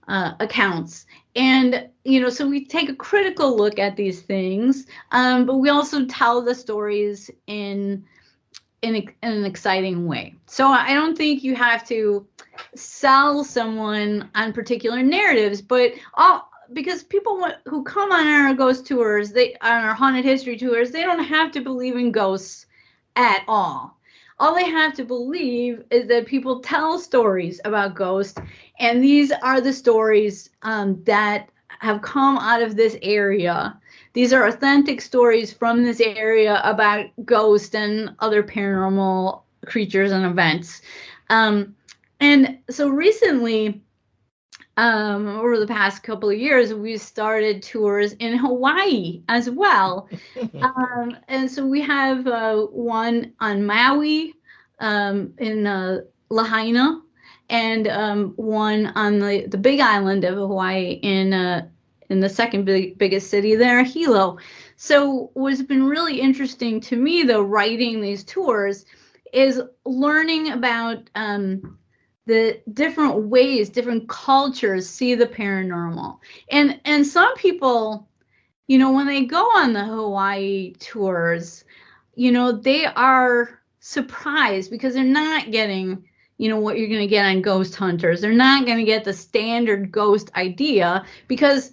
accounts. And, so we take a critical look at these things, but we also tell the stories in an exciting way. So I don't think you have to sell someone on particular narratives, but because people who come on our ghost tours, on our haunted history tours, they don't have to believe in ghosts at all. All they have to believe is that people tell stories about ghosts, and these are the stories that have come out of this area. These are authentic stories from this area about ghosts and other paranormal creatures and events. And so recently, over the past couple of years, we started tours in Hawaii as well. And so we have one on Maui in Lahaina, and one on the Big Island of Hawaii in the second biggest city there, Hilo. So what's been really interesting to me, though, writing these tours, is learning about the different ways different cultures see the paranormal. And some people, when they go on the Hawaii tours, they are surprised because they're not getting, what you're going to get on Ghost Hunters. They're not going to get the standard ghost idea because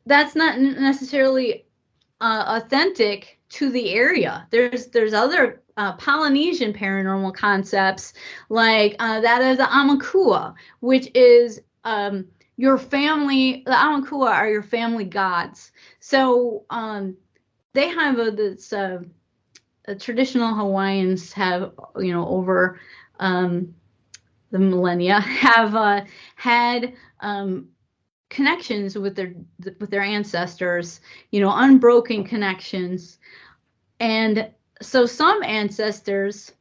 that's not necessarily authentic to the area. There's other Polynesian paranormal concepts like that of the Amakua, which is your family. The Amakua are your family gods. So they have this traditional Hawaiians have, over the millennia, have had connections with their ancestors, unbroken connections. And so some ancestors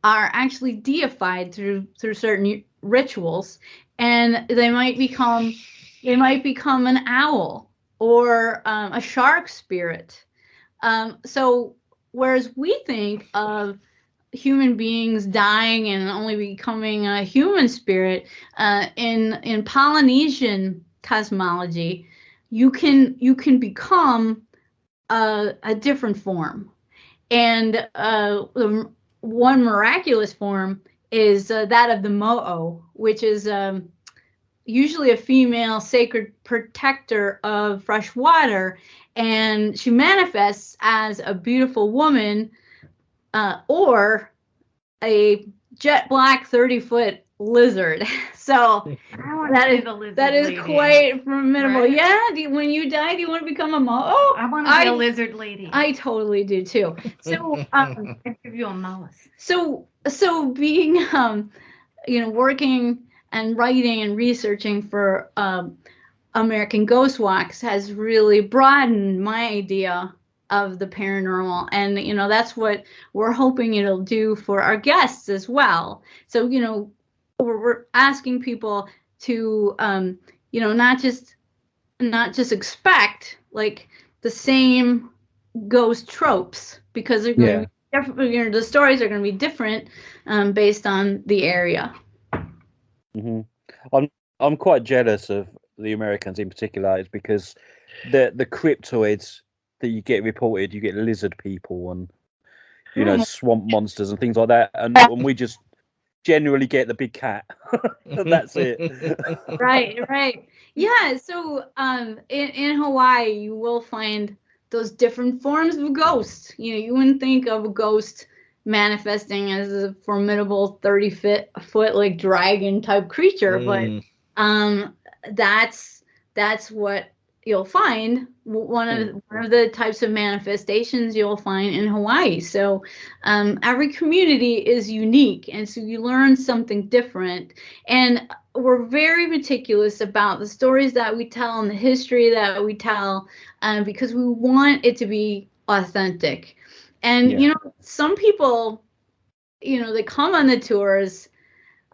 are actually deified through certain rituals, and they might become an owl or a shark spirit. So whereas we think of human beings dying and only becoming a human spirit, in Polynesian cosmology, you can become a different form. And one miraculous form is that of the Mo'o, which is usually a female sacred protector of fresh water, and she manifests as a beautiful woman or a jet black 30-foot lizard. So that is quite formidable. Right? Yeah. When you die, do you want to become a Mo'o? I want to be a lizard lady. I totally do too. So I give you a mouse. so being working and writing and researching for American Ghost Walks has really broadened my idea of the paranormal, and that's what we're hoping it'll do for our guests as well. So we're asking people to not just expect like the same ghost tropes, because they're going to be the stories are going to be different based on the area. Mm-hmm. I'm quite jealous of the Americans in particular. It's because the cryptoids that you get reported, you get lizard people and swamp monsters and things like that, and we just generally get the big cat. And that's it. Right. Yeah. So in Hawaii, you will find those different forms of ghosts. You wouldn't think of a ghost manifesting as a formidable 30-foot like dragon type creature, but that's what you'll find. One of the types of manifestations you'll find in Hawaii. So every community is unique, and so you learn something different. And we're very meticulous about the stories that we tell and the history that we tell, because we want it to be authentic. And some people, they come on the tours,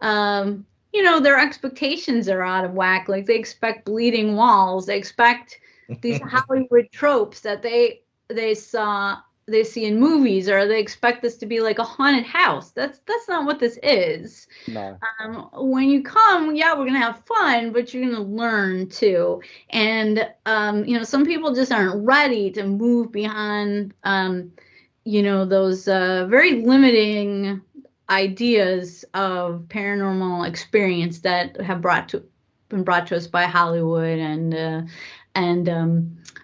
their expectations are out of whack. Like, they expect bleeding walls, they expect these Hollywood tropes that they see in movies, or they expect this to be like a haunted house. That's not what this is. No. When you come, we're gonna have fun, but you're gonna learn too. And some people just aren't ready to move beyond those very limiting ideas of paranormal experience that have been brought to us by Hollywood and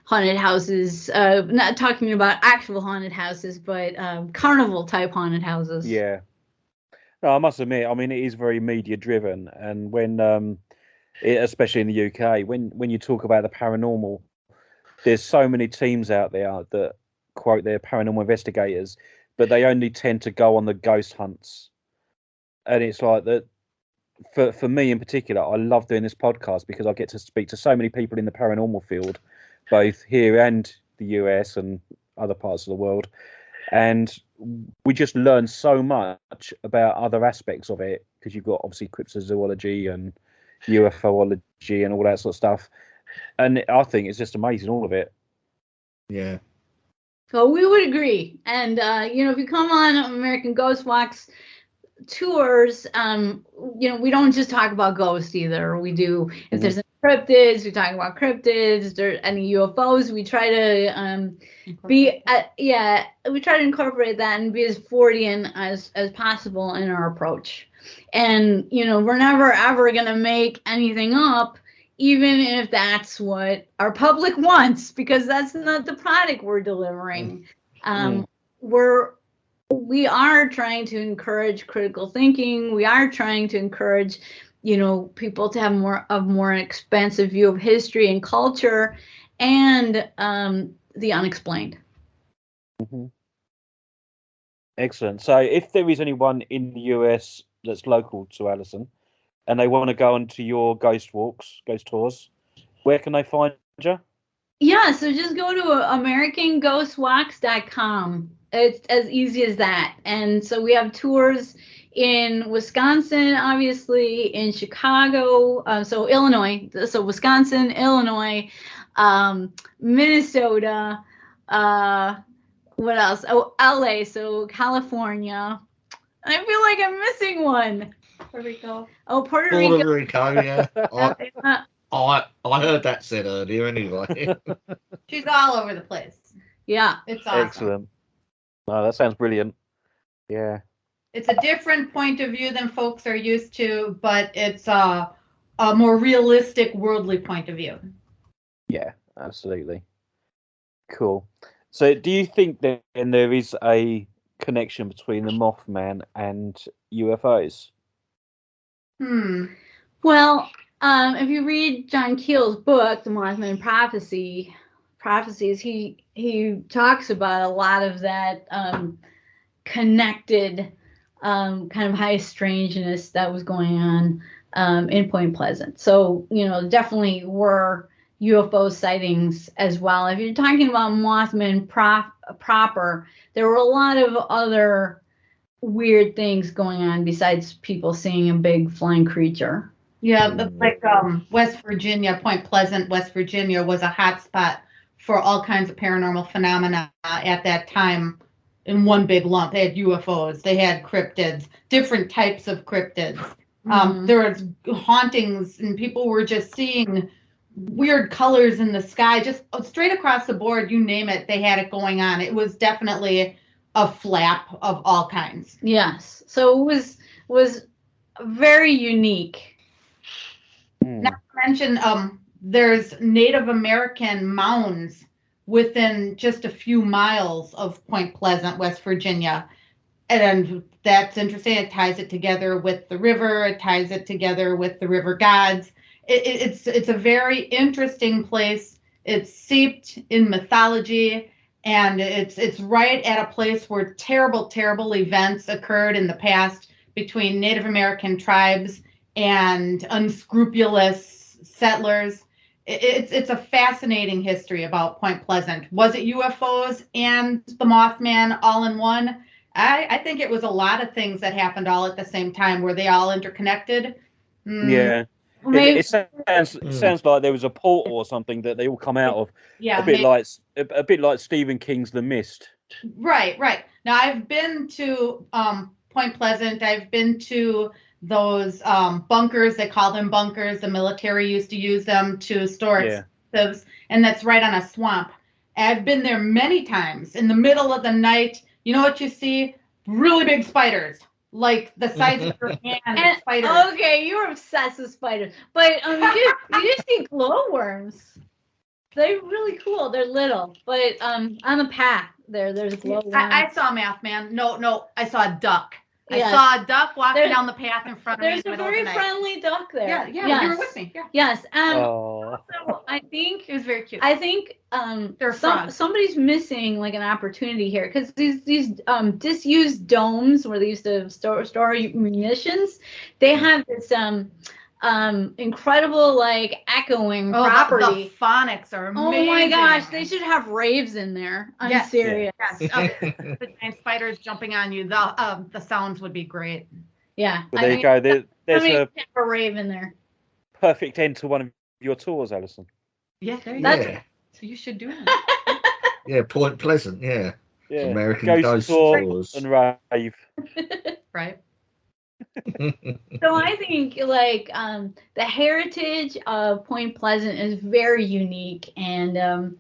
haunted houses. Not talking about actual haunted houses, but carnival type haunted houses. Yeah. No, I must admit, I mean, it is very media driven, and when especially in the UK, when you talk about the paranormal, there's so many teams out there that quote their paranormal investigators, but they only tend to go on the ghost hunts. And it's like that for me in particular, I love doing this podcast because I get to speak to so many people in the paranormal field, both here and the US and other parts of the world. And we just learn so much about other aspects of it, because you've got obviously cryptozoology and UFOlogy and all that sort of stuff. And I think it's just amazing, all of it. Yeah. So we would agree. And, if you come on American Ghost Walks tours, we don't just talk about ghosts either. We do, if there's any cryptids, we talk about cryptids. If there's any UFOs, we try to we try to incorporate that and be as Fortean as possible in our approach. And, we're never ever going to make anything up, even if that's what our public wants, because that's not the product we're delivering. We are trying to encourage critical thinking. We are trying to encourage, people to have more expansive view of history and culture, and the unexplained. Mm-hmm. Excellent. So, if there is anyone in the US that's local to Alison, and they want to go onto your ghost tours, where can they find you? Yeah, so just go to AmericanGhostWalks.com. It's as easy as that. And so we have tours in Wisconsin, obviously, in Chicago, so Illinois, so Wisconsin, Illinois, Minnesota, what else? Oh, LA, so California. I feel like I'm missing one. Puerto Rico. Oh, Puerto Rico, yeah. I heard that said earlier anyway. She's all over the place. Yeah. It's awesome. Excellent. Oh, that sounds brilliant. Yeah. It's a different point of view than folks are used to, but it's a more realistic, worldly point of view. Yeah, absolutely. Cool. So, do you think that then there is a connection between the Mothman and UFOs? Well, if you read John Keel's book, The Mothman and Prophecies, he talks about a lot of that connected kind of high strangeness that was going on in Point Pleasant. So, definitely were UFO sightings as well. If you're talking about Mothman proper, there were a lot of other weird things going on besides people seeing a big flying creature. Yeah, like West Virginia, Point Pleasant, West Virginia was a hot spot for all kinds of paranormal phenomena at that time in one big lump. They had UFOs, they had cryptids, different types of cryptids. There was hauntings, and people were just seeing weird colors in the sky, just straight across the board, you name it, they had it going on. It was definitely a flap of all kinds. Yes. So it was very unique. Not to mention, there's Native American mounds within just a few miles of Point Pleasant, West Virginia. And that's interesting. It ties it together with the river. It ties it together with the river gods. It's a very interesting place. It's seeped in mythology, and it's right at a place where terrible, terrible events occurred in the past between Native American tribes and unscrupulous settlers. It's a fascinating history about Point Pleasant. Was it UFOs and the Mothman all in one? I think it was a lot of things that happened all at the same time. Were they all interconnected? Yeah. It sounds like there was a portal or something that they all come out of. Yeah, a bit like Stephen King's The Mist. Right. Now I've been to Point Pleasant. I've been to those bunkers. They call them bunkers. The military used to use them to store explosives, and that's right on a swamp. I've been there many times. In the middle of the night, you know what you see? Really big spiders, like the size of your hand. Spiders. Okay, you're obsessed with spiders, but you just see glowworms. They're really cool. They're little, but on the path there's glowworms. I saw Mothman. No, I saw a duck. Yes. I saw a duck walking down the path in front of me. There's a very friendly duck there. Yeah, yes. You were with me. Yeah. Yes. Also, I think it was very cute. I think somebody's missing like an opportunity here, because these disused domes where they used to store munitions, they have this incredible like echoing property. The phonics are amazing. Oh my gosh, they should have raves in there. I'm serious. Yes. The giant spiders jumping on you. The sounds would be great. Yeah. Well, there you go. There's a rave in there. Perfect end to one of your tours, Alison. Yeah, there you go. So you should do it. Yeah, Point Pleasant. Yeah. American Ghost tours and rave. Right. So I think like the heritage of Point Pleasant is very unique, and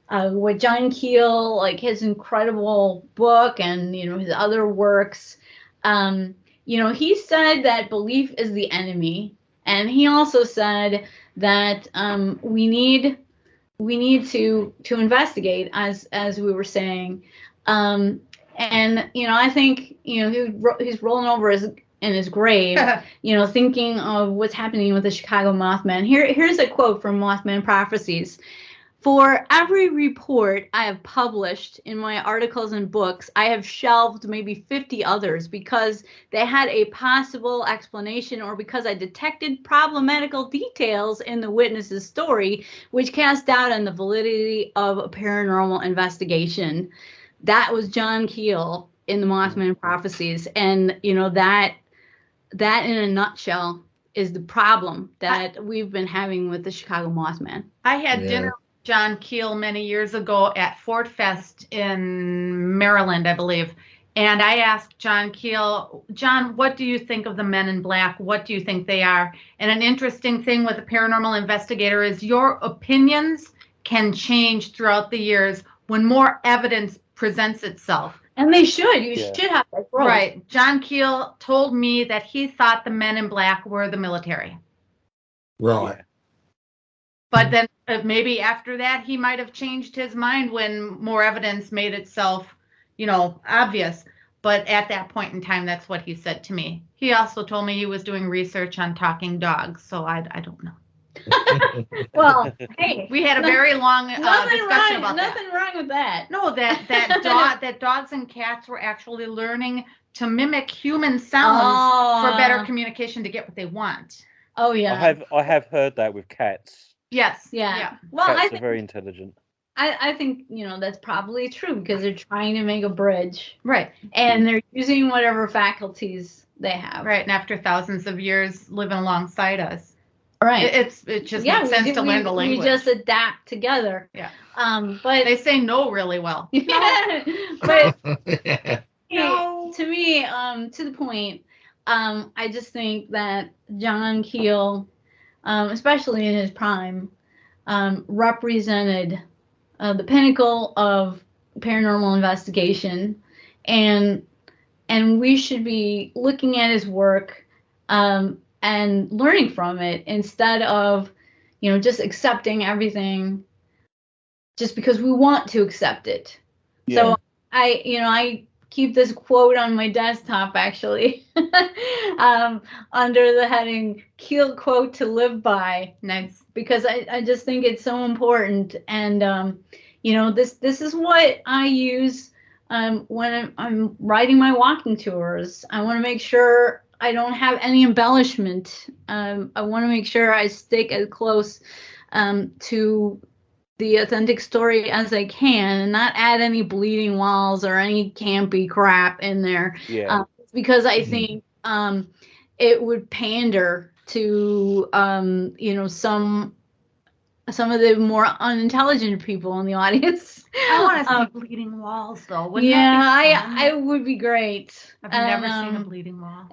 what John Keel, like his incredible book and his other works, he said that belief is the enemy, and he also said that we need to investigate, as we were saying, and I think he's rolling over in his grave, thinking of what's happening with the Chicago Mothman. Here's a quote from Mothman Prophecies. For every report I have published in my articles and books, I have shelved maybe 50 others because they had a possible explanation, or because I detected problematical details in the witness's story, which cast doubt on the validity of a paranormal investigation. That was John Keel in the Mothman Prophecies. And, that in a nutshell is the problem that we've been having with the Chicago Mothman. I had dinner with John Keel many years ago at Fort Fest in Maryland, I believe. And I asked John Keel, John, what do you think of the men in black? What do you think they are? And an interesting thing with a paranormal investigator is your opinions can change throughout the years when more evidence presents itself. And they should. You Yeah. should have that growth. Right. John Keel told me that he thought the men in black were the military. Right. Yeah. But then maybe after that, he might have changed his mind when more evidence made itself, obvious. But at that point in time, that's what he said to me. He also told me he was doing research on talking dogs. So I don't know. Well, hey, We had a very long nothing discussion wrong. about that. Nothing wrong with that. No, that dogs and cats were actually learning to mimic human sounds for better communication to get what they want. Oh yeah. I have heard that with cats. Yes. Yeah. Well, Cats are very intelligent. I think that's probably true because they're trying to make a bridge, Right. and they're using whatever faculties they have. Right. And after thousands of years living alongside us, Right. it just makes sense to learn the language. We just adapt together. Yeah. But they say no really well. but No. to me, to the point, I just think that John Keel, especially in his prime, represented the pinnacle of paranormal investigation, and we should be looking at his work and learning from it instead of just accepting everything just because we want to accept it. Yeah. So I keep this quote on my desktop actually under the heading Keel quote to live by. Nice. Because I just think it's so important, and this is what I use when I'm writing my walking tours. I want to make sure I don't have any embellishment. I want to make sure I stick as close to the authentic story as I can, and not add any bleeding walls or any campy crap in there. Yeah. Because I think it would pander to some of the more unintelligent people in the audience. I want to see bleeding walls though. Wouldn't Yeah, that be fun? I would be great. I've never seen a bleeding wall.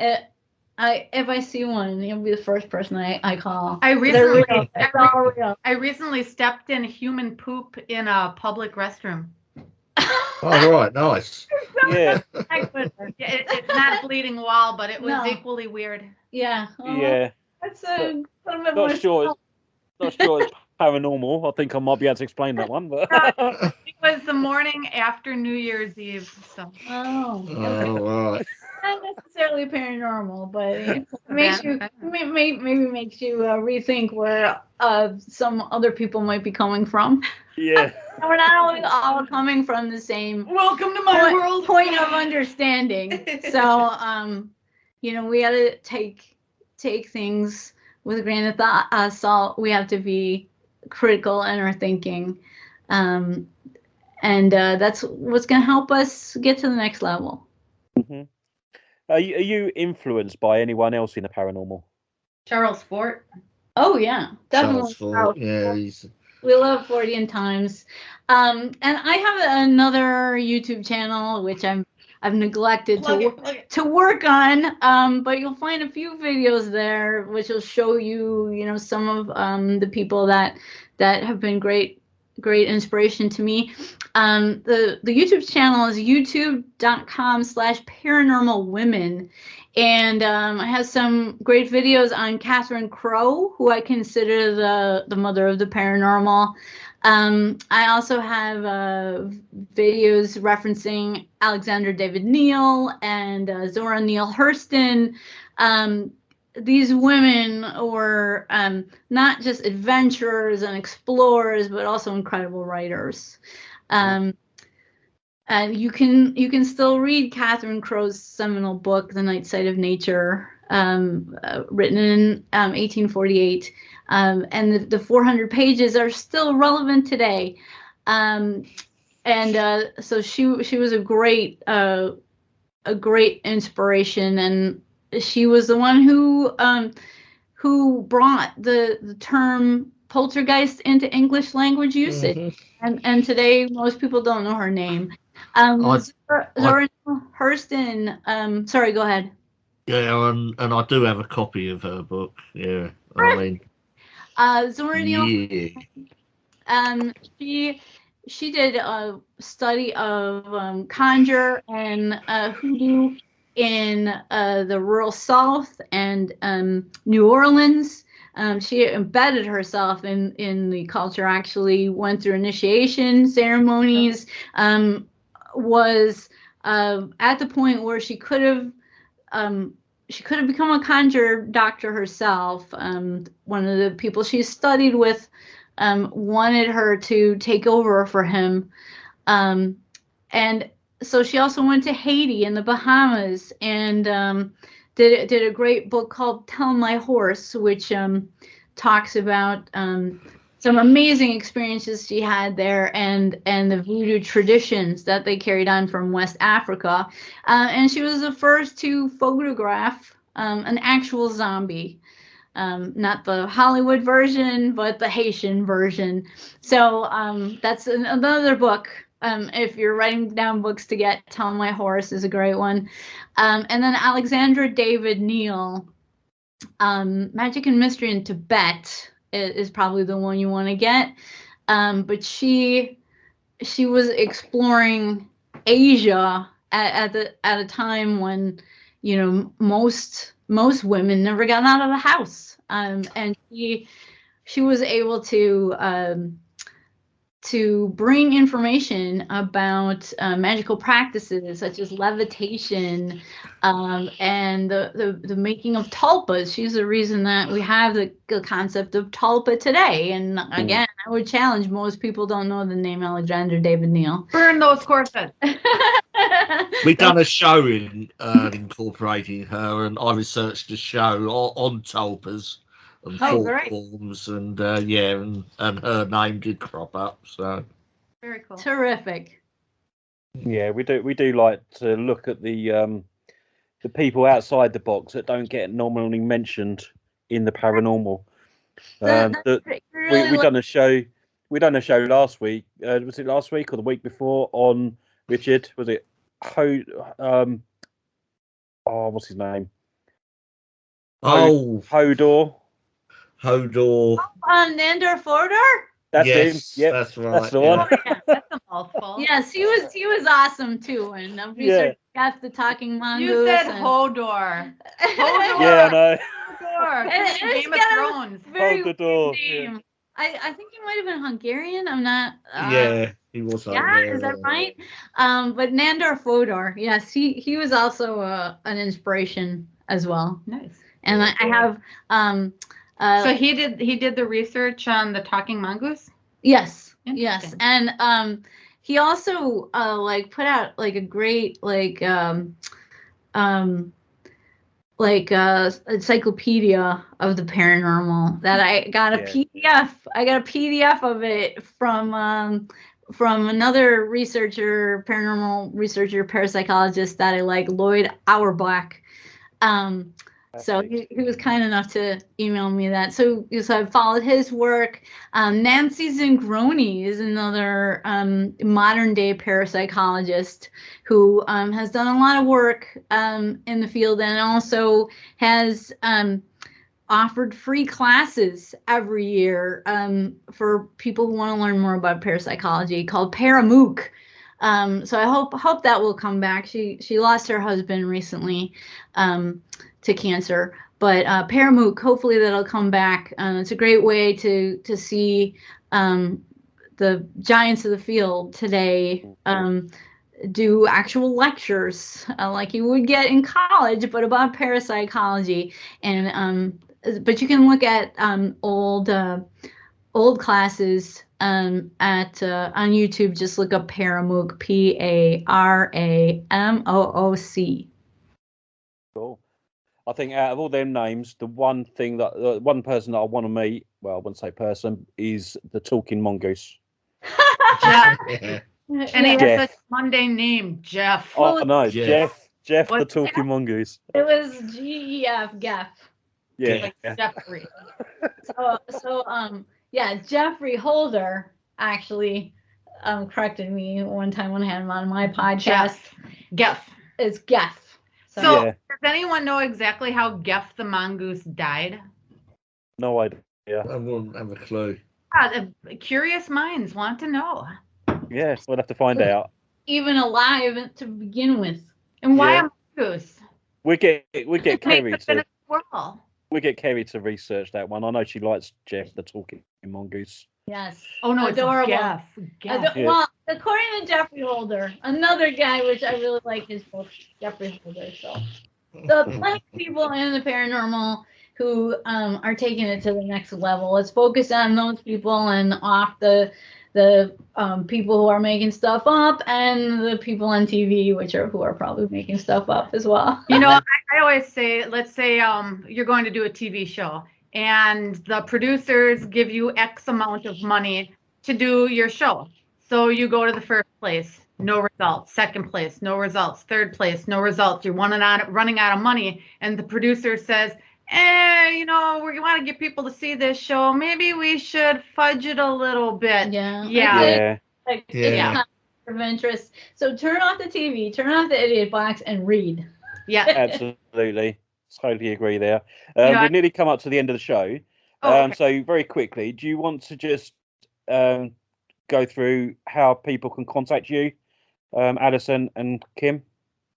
If I see one, you'll be the first person I call. I They're recently, real. They're all real. I recently stepped in human poop in a public restroom. Oh, right, nice. Yeah. Yeah, it's not a bleeding wall, but it was No. equally weird. Yeah. Yeah. That's a little bit more. Not sure it's paranormal. I think I might be able to explain that one, but It was the morning after New Year's Eve. So Oh. Oh, right. Not necessarily paranormal, but it makes you maybe makes you rethink where some other people might be coming from. yeah. And we're not all coming from the same welcome to my world. point of understanding. So we got to take things with a grain of salt. We have to be critical in our thinking, and that's what's going to help us get to the next level. Mm-hmm. Are you influenced by anyone else in the paranormal? Charles Fort. Oh yeah, definitely. Charles Fort, yeah, he's... We love 40 times. And I have another YouTube channel which I've neglected to work on. But you'll find a few videos there which will show you, some of the people that have been great inspiration to me. The YouTube channel is youtube.com/paranormalwomen. And I have some great videos on Catherine Crowe, who I consider the mother of the paranormal. I also have videos referencing Alexander David Neal and Zora Neale Hurston. These women were not just adventurers and explorers, but also incredible writers. And you can still read Catherine Crowe's seminal book, The Night Sight of Nature, written in 1848, and the 400 pages are still relevant today. So she was a great inspiration, and she was the one who brought the term poltergeist into English language usage. Mm-hmm. And today most people don't know her name. Zora Hurston. Sorry, go ahead. Yeah, and I do have a copy of her book. Yeah, I mean, Zora Neale. yeah. a study of conjure and hoodoo in the rural South and New Orleans. She embedded herself in the culture, actually went through initiation ceremonies, was at the point where she could have become a conjure doctor herself. One of the people she studied with wanted her to take over for him. And so she also went to Haiti and the Bahamas and did a great book called Tell My Horse, which talks about some amazing experiences she had there and the voodoo traditions that they carried on from West Africa. And she was the first to photograph an actual zombie. Not the Hollywood version, but the Haitian version. So that's another book. If you're writing down books to get, Tell My Horse is a great one. And then Alexandra David Neal, Magic and Mystery in Tibet is probably the one you want to get. But she was exploring Asia at a time when, you know, most women never got out of the house, and she was able to bring information about magical practices such as levitation and the making of tulpas. She's the reason that we have the concept of tulpa today. And again, I would challenge, most people don't know the name Alexander David Neal. Burn those corsets. We've done a show incorporating her, and I researched a show on tulpas and thought forms, and and her name did crop up. So very cool, terrific. Yeah, we do like to look at the people outside the box that don't get normally mentioned in the paranormal. We done a show. We done a show last week. Was it last week or the week before on Richard? Was it what's his name? Hodor. Nandor Fodor? That's him. Yep, that's right. That's the one. Oh, yeah, that's a mouthful. Yes, he was awesome too. And research got the talking mongoose. You said Hodor. Hodor. Yeah, I know. Hodor. Game of Thrones. Very Hodor. name. Yeah. I think he might have been Hungarian. I'm not. Yeah, he was. Yeah, is that right? But Nandor Fodor, yes, he was also an inspiration as well. Nice. And I have. So he did the research on the talking mongoose. Yes, and he also put out a great encyclopedia of the paranormal that I got a PDF. I got a PDF of it from another paranormal researcher, parapsychologist that I like, Lloyd Auerbach. So he was kind enough to email me that. So I've followed his work. Nancy Zingroni is another modern day parapsychologist who has done a lot of work in the field and also has offered free classes every year for people who want to learn more about parapsychology, called Paramook. So I hope that will come back. She lost her husband recently to cancer, but Paramook, hopefully that'll come back. It's a great way to see the giants of the field today do actual lectures like you would get in college, but about parapsychology. And but you can look at old classes on YouTube. Just look up Paramook, Paramooc. Cool. I think out of all them names, the one thing that one person that I want to meet, well, I wouldn't say person, is the talking mongoose. Jeff. And he has such a mundane name, Jeff. Oh no, Jeff the talking mongoose. It was GEF, Geff. Yeah. Like Jeffrey. Jeffrey Holder actually corrected me one time when I had him on my podcast. Geff. It's Geff. So does anyone know exactly how Geff the mongoose died? No idea. I wouldn't have a clue. Curious minds want to know. Yeah, we'll have to find out. even alive to begin with. And why Yeah. a mongoose? We get Makes Kerry it in to a squirrel. to research that one. I know she likes Jeff the talking mongoose. Yes. Oh no, Adorable. it's Jeff. Yeah. Well, according to Jeffrey Holder, another guy which I really like his book, Jeffrey Holder. So plenty of people in the paranormal who are taking it to the next level. Let's focus on those people and off the people who are making stuff up and the people on TV, who are probably making stuff up as well. You know, I always say, let's say you're going to do a TV show and the producers give you X amount of money to do your show. So you go to the first place, no results. Second place, no results. Third place, no results. You're running out of money, and the producer says, you know, we want to get people to see this show. Maybe we should fudge it a little bit. Yeah. Yeah. It's kind of interest. So turn off the TV, turn off the idiot box, and read. Yeah. Absolutely. Totally agree there. Yeah. We've nearly come up to the end of the show. Oh, okay. So very quickly, do you want to just go through how people can contact you, Alison and Kim?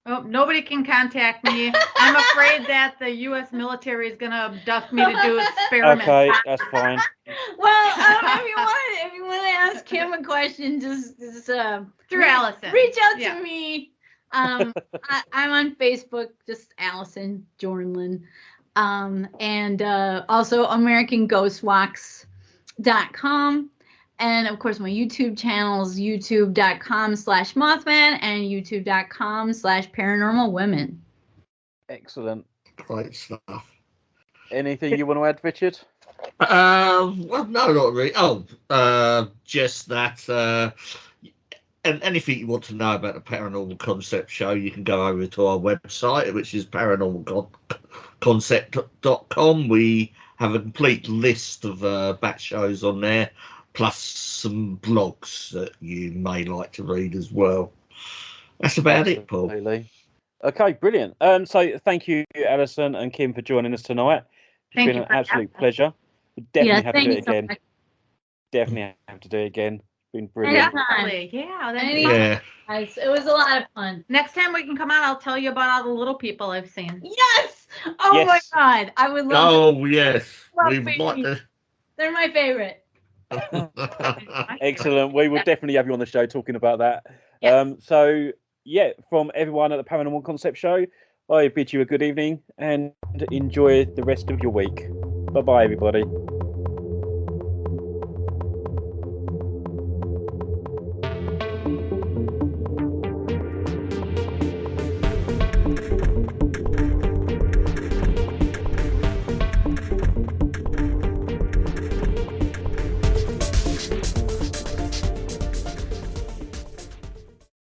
Oh, nobody can contact me. I'm afraid that the U.S. military is going to abduct me to do experiments. Okay, that's fine. Well, if you want to ask Kim a question, just Through Alison. reach out Yeah. to me. I'm on Facebook, just Alison Jornlin, and also AmericanGhostWalks.com. And of course, my YouTube channels, youtube.com/Mothman and youtube.com/ParanormalWomen. Excellent. Great stuff. Anything you want to add, Richard? Well, no, not really. Just that. And anything you want to know about the Paranormal Concept Show, you can go over to our website, which is paranormalconcept.com. We have a complete list of back shows on there, plus some blogs that you may like to read as well. That's about it, Paul. Absolutely. Okay, brilliant. So thank you, Alison and Kim, for joining us tonight. It's Thank been you an for absolute having pleasure. We definitely have to thank do you it so again. much. Definitely have to do it again. It's been brilliant. Definitely. Yeah. That'd be Yeah. Guys, it was a lot of fun. Next time we can come out, I'll tell you about all the little people I've seen. Yes! Oh Yes. my God, I would love Oh, yes. Love We babies. might do. They're my favorite. Excellent. We will definitely have you on the show talking about that. Yeah. So, yeah, from everyone at the Paranormal Concept Show, I bid you a good evening and enjoy the rest of your week. Bye-bye, everybody.